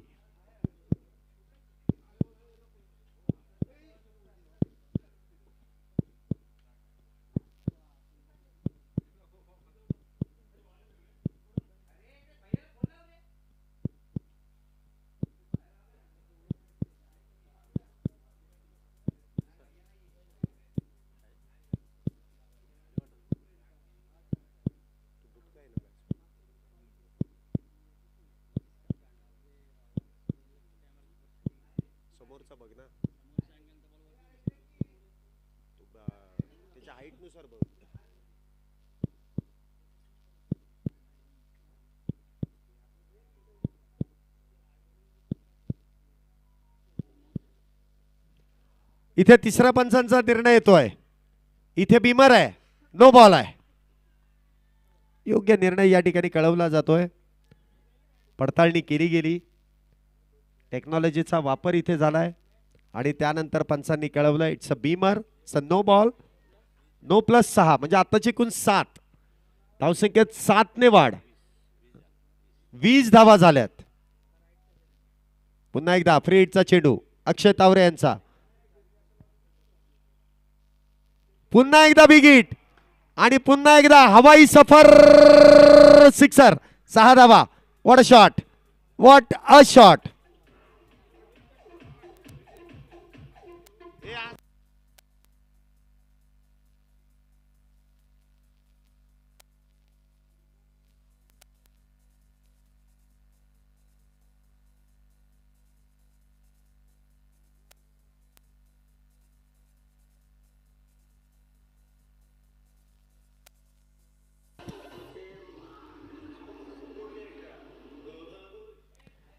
Speaker 2: समोरचा बघ ना, त्याच्या हाईट नुसार बघ. इथे तिसऱ्या पंचांचा निर्णय येतोय. इथे बीमर आहे, नो बॉल आहे. योग्य निर्णय या ठिकाणी कळवला जातोय. पडताळणी केली गेली, टेक्नॉलॉजीचा वापर इथे झालाय आणि त्यानंतर पंचांनी कळवलं it's a beamer, it's a no ball. No plus 6 म्हणजे आताची एकूण 7 धावसंख्येत 7 ने वाढ. 20 धावा झाल्यात. पुन्हा एकदा फ्री हिटचा चेंडू अक्षय तावरे यांचा. पुन्हा एकदा बिग हिट आणि पुन्हा एकदा हवाई सफर सिक्सर. 6 धावा. What a shot, what a shot.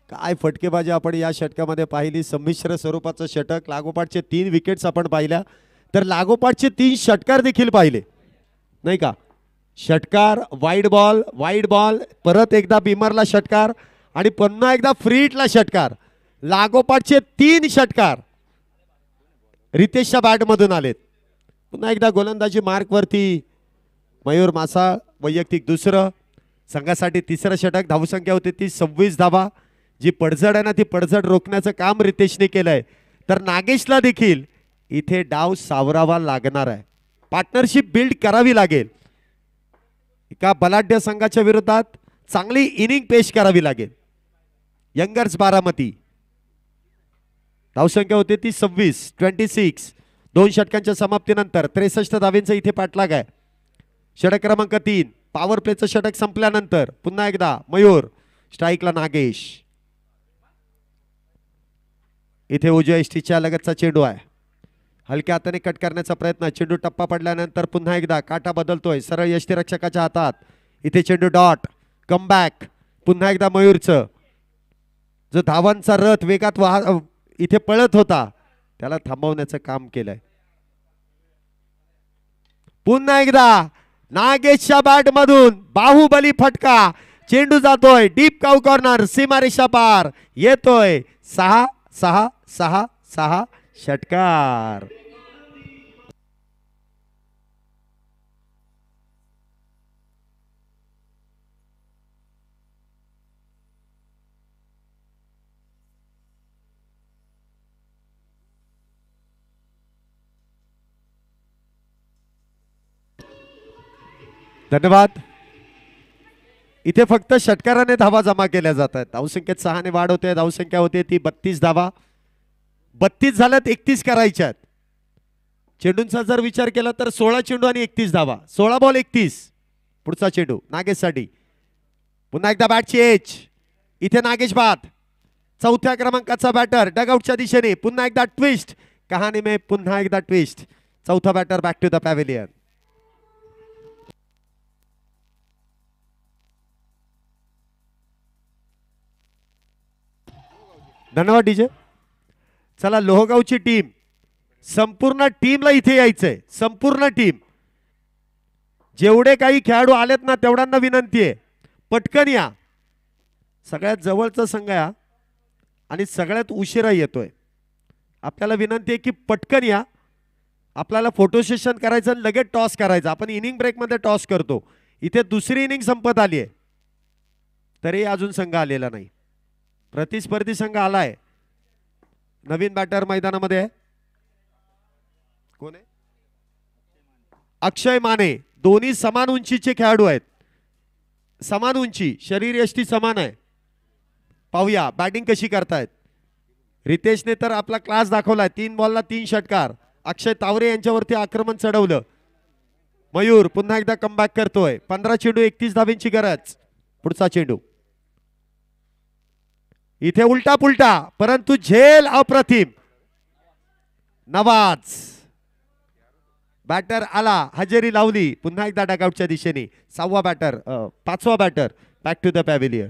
Speaker 2: काय फटकेबाजी आपण या षटकामध्ये पाहिली. संमिश्र स्वरूपाचं षटक. लागोपाठचे 3 विकेट्स आपण पाहिल्या, तर लागोपाठचे 3 षटकार देखील पाहिले नाही का. षटकार, वाईड बॉल, वाईड बॉल, परत एकदा बीमरला षटकार आणि पुन्हा एकदा फ्री हिटला षटकार. लागोपाठचे 3 षटकार रितेशच्या बॅटमधून आलेत. पुन्हा एकदा गोलंदाजी मार्कवरती मयूर मासा. वैयक्तिक दुसरं, संघासाठी तिसरं षटक. धावसंख्या होती ती 26 धावा. जी पडझड आहे ना, ती पडझड रोखण्याचं काम रितेशने केलंय. तर नागेशला देखील इथे डाव सावरावा लागणार आहे. पार्टनरशिप बिल्ड करावी लागेल. एका बलाढ्य संघाच्या विरोधात चांगली इनिंग पेश करावी लागेल. यंगर्स बारामती. धावसंख्या होती ती 26. 2 षटकांच्या समाप्तीनंतर 63 धावेंचा इथे पाठलाग आहे. षटक क्रमांक 3. पॉवर प्लेचं षटक संपल्यानंतर पुन्हा एकदा मयूर. स्ट्राईकला नागेश. इथे उजव्या यष्टीच्या लगतचा चेंडू आहे. हलक्या हाताने कट करण्याचा प्रयत्न. चेंडू टप्पा पडल्यानंतर पुन्हा एकदा काटा बदलतोय. सरळ यष्टीरक्षकाच्या हातात. इथे चेंडू डॉट. कमबॅक. पुन्हा एकदा मयूरचं. जो धावांचा रथ वेगात इथे पळत होता त्याला थांबवण्याचं काम केलंय. पुन्हा एकदा नागेशच्या बॅट मधून बाहुबली फटका. चेंडू जातोय डीप काऊ कॉर्नर. सीमारेषा पार. येतोय 6 षटकार. धन्यवाद. इथे फक्त षटकाराने धावा जमा केल्या जातात. धावसंख्येत 6 ने वाढ होते. धावसंख्या होते ती 32 धावा. 32 झाल्यात, 31 करायच्यात. चेंडूंचा जर विचार केला तर 16 चेंडू आणि 31 धावा. 16 बॉल 31. पुढचा चेंडू नागेशसाठी. पुन्हा एकदा बॅटची एज. इथे नागेश बाद. चौथ्या क्रमांकाचा बॅटर डगआउटच्या दिशेने. पुन्हा एकदा ट्विस्ट. कहाणी में पुन्हा एकदा ट्विस्ट. चौथा batter back to the pavilion. धन्यवाद डीजे. चला लोहगावची टीम, संपूर्ण टीमला इथे यायचंय. संपूर्ण टीम, जेवढे काही खेळाडू आलेत ना तेवढ्यांना विनंती आहे पटकन या. सगळ्यात जवळचा संघ या आणि सगळ्यात उशिरा येतोय. आपल्याला विनंती आहे की पटकन या. आपल्याला फोटो सेशन करायचं आणि लगेच टॉस करायचं. आपण इनिंग ब्रेकमध्ये टॉस करतो. इथे दुसरी इनिंग संपत आली आहे तरी अजून संघ आलेला नाही. प्रतिस्पर्धी संघ आलाय. नवीन बॅटर मैदानामध्ये आहे. कोण आहे? अक्षय माने. दोन्ही समान उंचीचे खेळाडू आहेत. समान उंची, शरीर यष्टी समान आहे. पाहूया बॅटिंग कशी करतायत. रितेशने तर आपला क्लास दाखवलाय. 3 बॉलला 3 षटकार. अक्षय तावरे यांच्यावरती आक्रमण चढवलं. मयूर पुन्हा एकदा कमबॅक करतोय. 15 चेंडू 31 धाब्यांची गरज. पुढचा चेंडू इथे उलटा पुलटा परंतु झेल अप्रतिम. नवाज बॅटर आला, हजेरी लावली. पुन्हा एकदा डगआउटच्या दिशेने. 6वा बॅटर, 5वा batter back to the pavilion.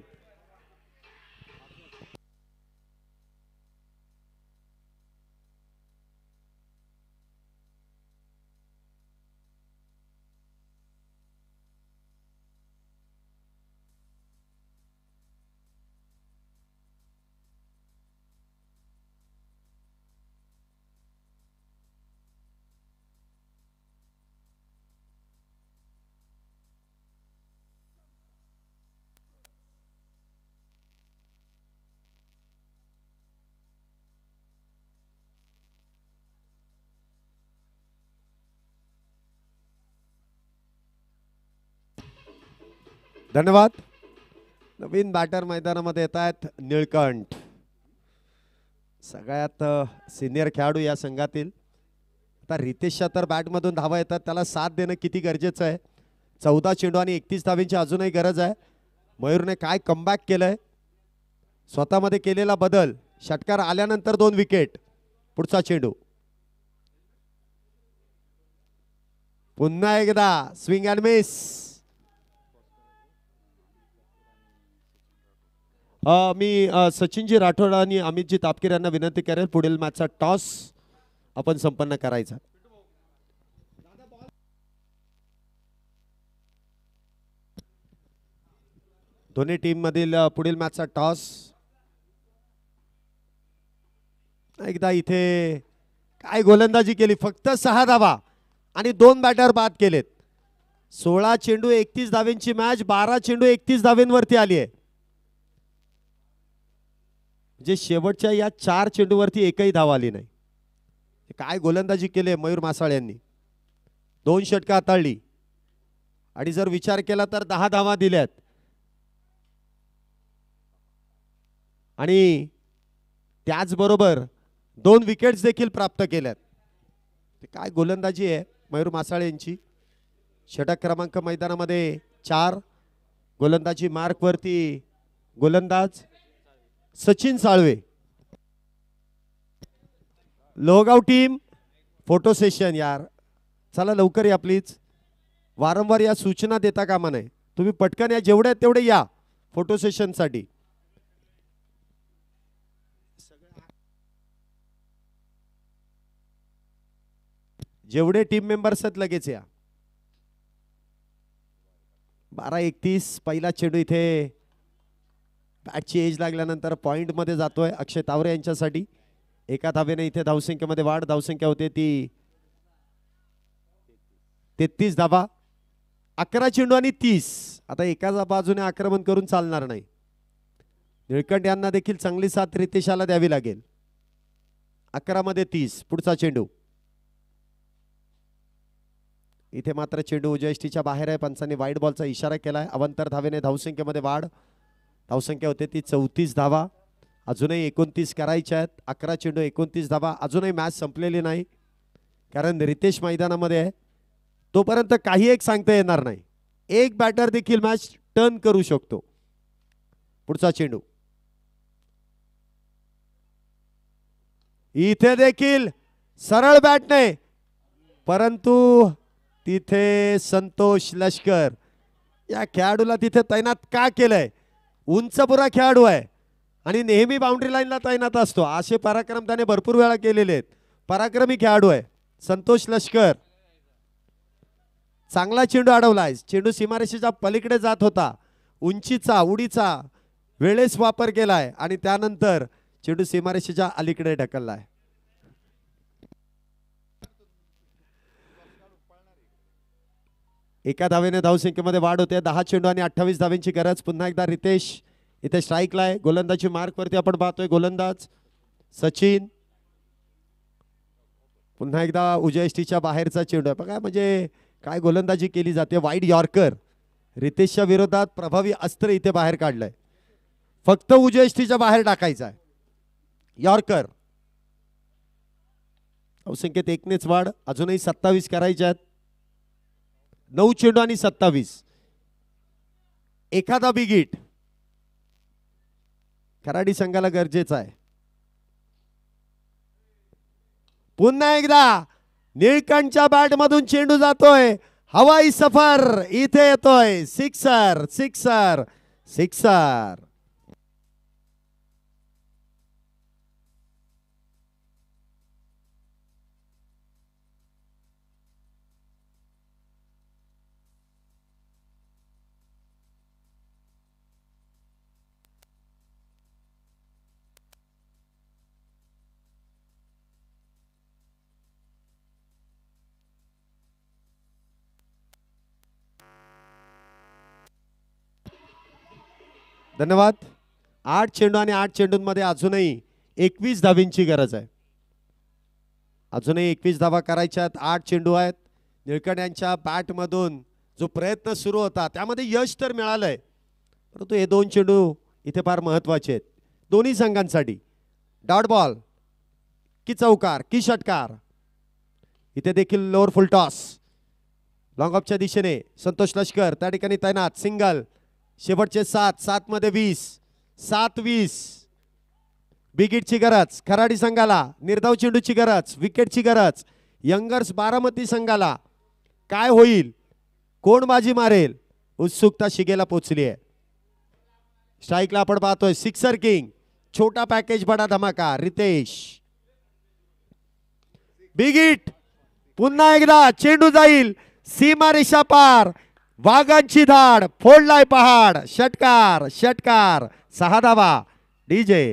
Speaker 2: धन्यवाद. नवीन बॅटर मैदानामध्ये येत आहेत निळकंठ. सगळ्यात सिनियर खेळाडू या संघातील. आता रितेशच्या तर बॅटमधून धावा येतात, त्याला साथ देणं किती गरजेचं आहे. 14 चेंडू आणि 31 धावांची अजूनही गरज आहे. मयूरने काय कमबॅक केलंय. स्वतःमध्ये केलेला बदल. षटकार आल्यानंतर 2 विकेट. पुढचा चेंडू पुन्हा एकदा स्विंग अँड मिस. मी सचिनजी राठोड आणि अमितजी तापकीर यांना विनंती करेल पुढील मॅचचा टॉस आपण संपन्न करायचा. दोन्ही टीम मधील पुढील मॅचचा टॉस. एकदा इथे काय गोलंदाजी केली. फक्त 6 धावा आणि 2 बॅटर बाद केलेत. 16 चेंडू 31 धावेंची मॅच 12 चेंडू 31 धावेंवरती आली आहे. जे शेवटच्या या 4 चेंडूवरती एकही धाव आली नाही. काय गोलंदाजी केली मयूर मासाळ यांनी. 2 षटकं हाताळली आणि जर विचार केला तर 10 धावा दिल्यात आणि त्याचबरोबर 2 विकेट्स देखील प्राप्त केल्यात. काय गोलंदाजी आहे मयूर मासाळ यांची. षटक क्रमांक मैदानामध्ये 4. गोलंदाजी मार्क वरती गोलंदाज Sachin Salve. Lohgaon team photo session यार. चला लवकर या प्लीज. वारंवार या सूचना देता कामा नये. तुम्ही पटकन या. जेवढे आहेत तेवढे या फोटो सेशन साठी. जेवढे टीम मेंबर्स आहेत लगेच या. 12:31 पहिला चेंडू इथे बॅटची एज लागल्यानंतर पॉइंट मध्ये जातोय अक्षय तावरे यांच्यासाठी. 1 धावेने इथे धावसंख्येमध्ये वाढ. धावसंख्या होते ती 33 धावा. 11 चेंडू आणि 30. आता एकाच बाजूने आक्रमण करून चालणार नाही. निळकंठ यांना देखील चांगली साथ रितेशाला द्यावी लागेल. 11 मध्ये 30. पुढचा चेंडू इथे मात्र चेंडू उजयष्टीच्या बाहेर आहे. पंचांनी वाईड बॉलचा इशारा केलाय. अवंतर धावेने धावसंख्येमध्ये वाढ. धावसंख्या होते ती 34 धावा. अजूनही 29 करायच्या आहेत. 11 चेंडू 29 धावा. अजूनही मॅच संपलेली नाही, कारण रितेश मैदानामध्ये आहे. तोपर्यंत काही एक सांगता येणार नाही. एक बॅटर देखील मॅच टर्न करू शकतो. पुढचा चेंडू इथे देखील सरळ बॅटने, परंतु तिथे संतोष लष्कर या खेळाडूला तिथे तैनात का केलंय? उंच पुरा खेळाडू आहे आणि नेहमी बाउंड्री लाईनला तैनात असतो. असे पराक्रम त्याने भरपूर वेळा केलेले आहेत. पराक्रमी खेळाडू आहे संतोष लष्कर. चांगला चेंडू अडवलाय. चेंडू सीमारेषेच्या पलीकडे जात होता. उंचीचा उडीचा वेळेस वापर केलाय आणि त्यानंतर चेंडू सीमारेषेच्या अलीकडे ढकललाय. एका धावेने धावसंख्येमध्ये वाढ होते. 10 चेंडू आणि 28 धावेंची गरज. पुन्हा एकदा रितेश इथे स्ट्राईकला आहे. गोलंदाजी मार्क वरती आपण पाहतोय. गोलंदाज सचिन. पुन्हा एकदा उजयष्टीच्या बाहेरचा चेंडू आहे. बघा म्हणजे काय गोलंदाजी केली जाते. Wide yorker. रितेशच्या विरोधात प्रभावी अस्त्र इथे बाहेर काढलंय. फक्त उजयष्टीच्या बाहेर टाकायचा आहे. यॉर्कर. धावसंख्येत 1नेच वाढ. अजूनही 27 करायच्या आहेत. 9 चेंडू आणि 27. एखादा बिग हिट खराडी संघाला गरजेचा आहे. पुन्हा एकदा निळकंठच्या बॅट मधून चेंडू जातोय. हवाई सफर इथे येतोय. Sixer sixer sixer. धन्यवाद. 8 चेंडू आणि 8 चेंडूंमध्ये अजूनही 21 धावींची गरज आहे. अजूनही 21 धावा करायच्या आहेत. 8 चेंडू आहेत. निळकंठ यांच्या बॅटमधून जो प्रयत्न सुरू होता त्यामध्ये यश तर मिळालंय, परंतु हे 2 चेंडू इथे फार महत्वाचे आहेत दोन्ही संघांसाठी. डॉट बॉल की चौकार की षटकार. इथे देखील लोअर फुल टॉस. लॉंग ऑफच्या दिशेने संतोष लष्कर त्या ठिकाणी तैनात. सिंगल. शेवटचे 7 मध्ये 20. 7-20. बिगिटची गरज खराडी संघाला. निर्धाव चेंडूची गरज. विकेटची गरज यंगर्स बारामती संघाला. काय होईल? कोण बाजी मारेल? उत्सुकता शिगेला पोहोचली आहे. स्ट्राईकला आपण पाहतोय सिक्सर किंग. छोटा पॅकेज बडा धमाका. रितेश. बिगिट. पुन्हा एकदा चेंडू जाईल सीमारेषा पार. वाघांची धाड. फोडलाय पहाड. षटकार षटकार. 6 धावा. डीजे.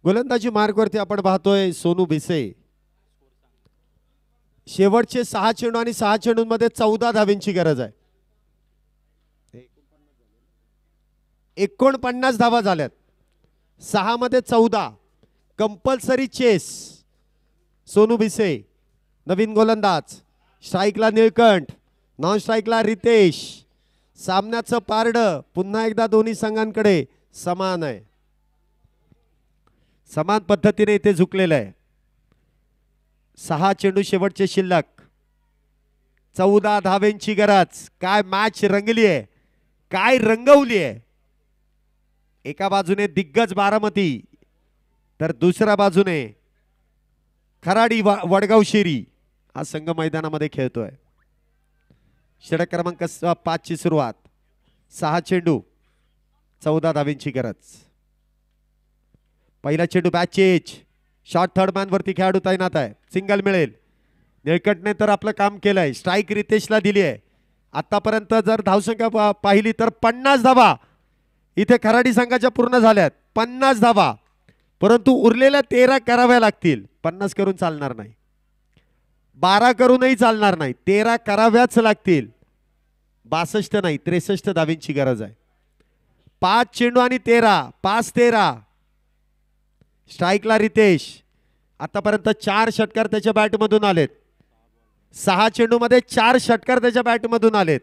Speaker 2: गोलंदाजी मार्गवरती आपण पाहतोय सोनू भिसे. शेवटचे 6 चेंडू आणि 6 चेंडूंमध्ये 14 धावेंची गरज आहे. 49 धावा झाल्यात. 6 मध्ये 14. Compulsory chase. सोनू भिसे नवीन गोलंदाज. स्ट्राईकला निळकंठ. नॉन स्ट्राईकला रितेश. सामन्याचं पारड पुन्हा एकदा दोन्ही संघांकडे समान आहे. समान पद्धतीने इथे झुकलेलं आहे. 6 चेंडू शेवटचे शिल्लक. 14 धावेंची गरज. काय मॅच रंगली आहे. काय रंगवली आहे. एका बाजूने दिग्गज बारामती तर दुसऱ्या बाजूने खराडी वडगाव शेरी हा संघ मैदानामध्ये खेळतोय. षटक क्रमांक 5 ची सुरुवात. 6 चेंडू 14 धावेंची गरज. पहिला चेंडू batch change. Short third man वरती खेळाडू तैनात आहे. सिंगल मिळेल. निळकंठने तर आपलं काम केलंय. स्ट्राईक रितेशला दिली आहे. आतापर्यंत जर धावसंख्या पाहिली तर 50 धावा इथे खराडी संघाच्या पूर्ण झाल्यात. 50 धावा, परंतु उरलेल्या 13 कराव्या लागतील. 50 करून चालणार नाही, 12 करूनही चालणार नाही, 13 कराव्याच लागतील. 62 नाही 63 धावेंची गरज आहे. 5 चेंडू आणि 13, 5-13. स्ट्राईकला रितेश. आतापर्यंत 4 षटकार त्याच्या बॅटमधून आलेत. 6 चेंडू मध्ये 4 षटकार त्याच्या बॅटमधून आलेत.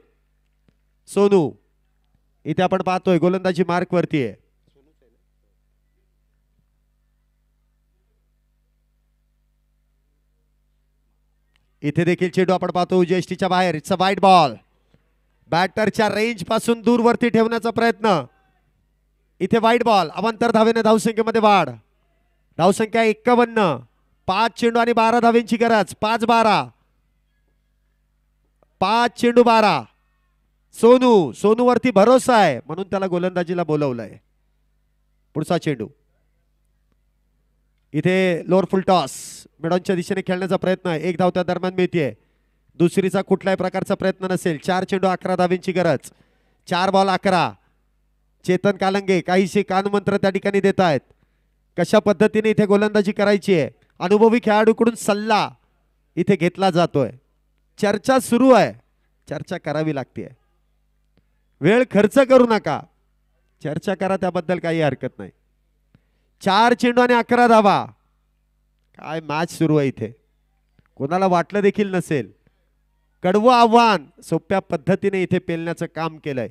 Speaker 2: सोनू इथे आपण पाहतोय गोलंदाजी मार्क वरती आहे. इथे देखील चेंडू आपण पाहतो जेष्टीच्या बाहेर. It's a wide ball. बॅटरच्या रेंज पासून दूर वरती ठेवण्याचा प्रयत्न. इथे वाईड बॉल. अवांतर धावेने धावसंख्येमध्ये वाढ. धावसंख्या 51. 5 चेंडू आणि 12 धावेंची गरज. 5-12. 5 चेंडू 12. सोनू वरती भरोसा आहे म्हणून त्याला गोलंदाजीला बोलवलंय. पुढचा चेंडू. इथे लोअर फुल टॉस. मिडॉनच्या दिशेने खेळण्याचा प्रयत्न. 1 धाव त्या दरम्यान मिळते. दुसरीचा कुठल्याही प्रकारचा प्रयत्न नसेल. 4 चेंडू 11 धावेंची गरज. 4 बॉल 11. चेतन कालंगे काहीशी कानमंत्र त्या ठिकाणी देत आहेत. कशा पद्धतीने इथे गोलंदाजी करायची आहे. अनुभवी खेळाडूकडून सल्ला इथे घेतला जातोय. चर्चा सुरू आहे. चर्चा करावी लागते. वेळ खर्च करू नका, चर्चा करा, त्याबद्दल काही हरकत नाही. 4 चेंडू आणि 11 धावा. काय मॅच सुरू आहे इथे. कोणाला वाटलं देखील नसेल. कडवं आव्हान सोप्या पद्धतीने इथे पेलण्याचं काम केलंय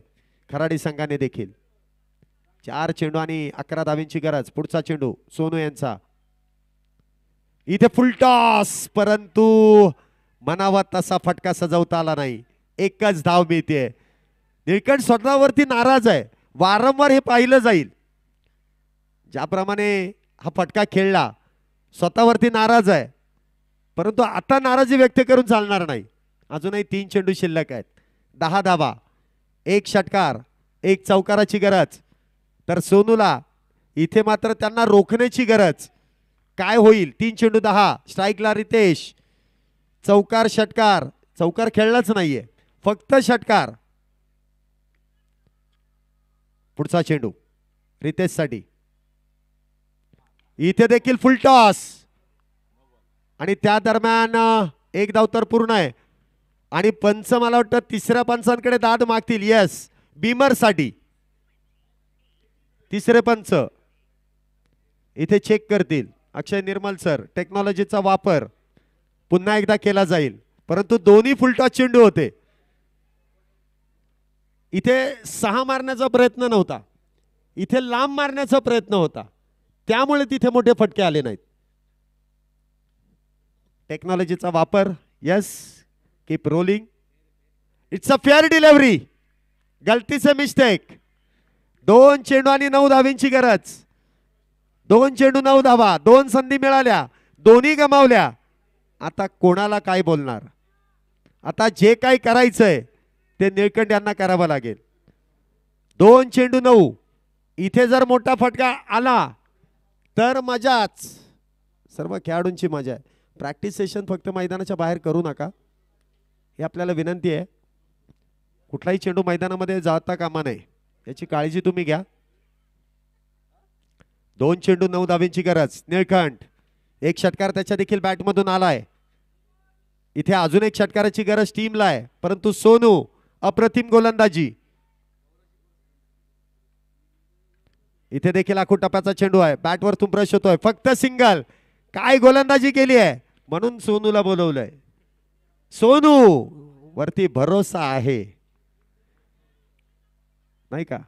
Speaker 2: खराडी संघाने देखील. 4 चेंडू आणि 11 धावेंची गरज. पुढचा चेंडू सोनू यांचा. इथे फुल टॉस, परंतु मनावा तसा फटका सजवता आला नाही. एकच धाव मिळते. निळकंठ स्वतःवरती नाराज आहे. वारंवार हे पाहिलं जाईल. ज्याप्रमाणे हा फटका खेळला स्वतःवरती नाराज आहे, परंतु आता नाराजी व्यक्त करून चालणार नाही. अजूनही 3 चेंडू शिल्लक आहेत. 10 धावा, 1 षटकार, 1 चौकाराची गरज. तर सोनूला इथे मात्र त्यांना रोखण्याची गरज. काय होईल. 3 चेंडू 10. स्ट्राईकला रितेश. चौकार षटकार. चौकार खेळलाच नाहीये, फक्त षटकार. पुढचा चेंडू रितेश साठी. इथे देखील फुल टॉस आणि त्या दरम्यान 1 धाव तर पूर्ण आहे. आणि पंच मला वाटतं तिसऱ्या पंचांकडे दाद मागतील. यस, बीमर साठी तिसरे पंच इथे चेक करतील. अक्षय निर्मल सर. टेक्नॉलॉजीचा वापर पुन्हा एकदा केला जाईल, परंतु दोन्ही फुल टॉस चेंडू होते. इथे 6 मारण्याचा प्रयत्न नव्हता, इथे लांब मारण्याचा प्रयत्न होता, त्यामुळे तिथे मोठे फटके आले नाहीत. टेक्नॉलॉजीचा वापर. Yes, keep rolling. It's a fair delivery. गलतीचे मिस्टेक. 2 चेंडू आणि 9 धावेंची गरज. 2 चेंडू 9 धावा. 2 संधी मिळाल्या, दोन्ही गमावल्या. आता कोणाला काय बोलणार. आता जे काही करायचंय ते निळकंठ यांना करावं लागेल. 2 चेंडू 9. इथे जर मोठा फटका आला तर मजाच. सर्व खेळाडूंची मजा आहे. प्रॅक्टिस सेशन फक्त मैदानाच्या बाहेर करू नका, ही आपल्याला विनंती आहे. कुठलाही चेंडू मैदानामध्ये जाता कामा नये, याची काळजी तुम्ही घ्या. 2 चेंडू 9 धावेंची गरज. निळकंठ. 1 षटकार त्याच्या देखील बॅटमधून आलाय. इथे अजून 1 षटकाराची गरज टीमला आहे, परंतु सोनू अप्रतिम गोलंदाजी. इथे देखील आखूड टप्प्याचा चेंडू आहे. बॅटवर ब्रश होतोय, फक्त सिंगल. काय गोलंदाजी केली आहे, म्हणून सोनूला बोलवलंय. सोनू वरती भरोसा आहे, नाही का.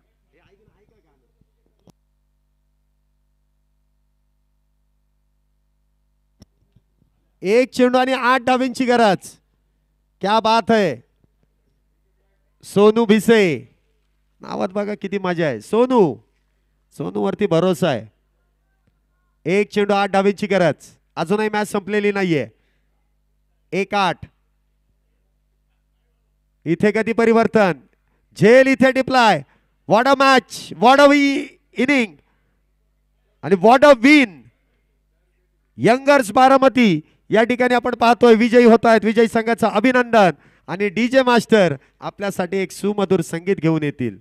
Speaker 2: एक चेंडू आणि 8 धावेंची गरज. क्या बात है. सोनू भिसे नावात बघा किती मजा आहे. सोनू वरती भरोसा आहे. 1 चेंडू 8 धावेंची गरज. अजूनही मॅच संपलेली नाहीये. 1-8. इथे कधी परिवर्तन. झेल इथे डिप्लाय. What a match, what a inning आणि what a win. Youngers Baramati या ठिकाणी आपण पाहतोय विजयी होत आहेत. विजयी संघाचं अभिनंदन आणि डीजे मास्टर आपल्यासाठी एक सुमधुर संगीत घेऊन येतील.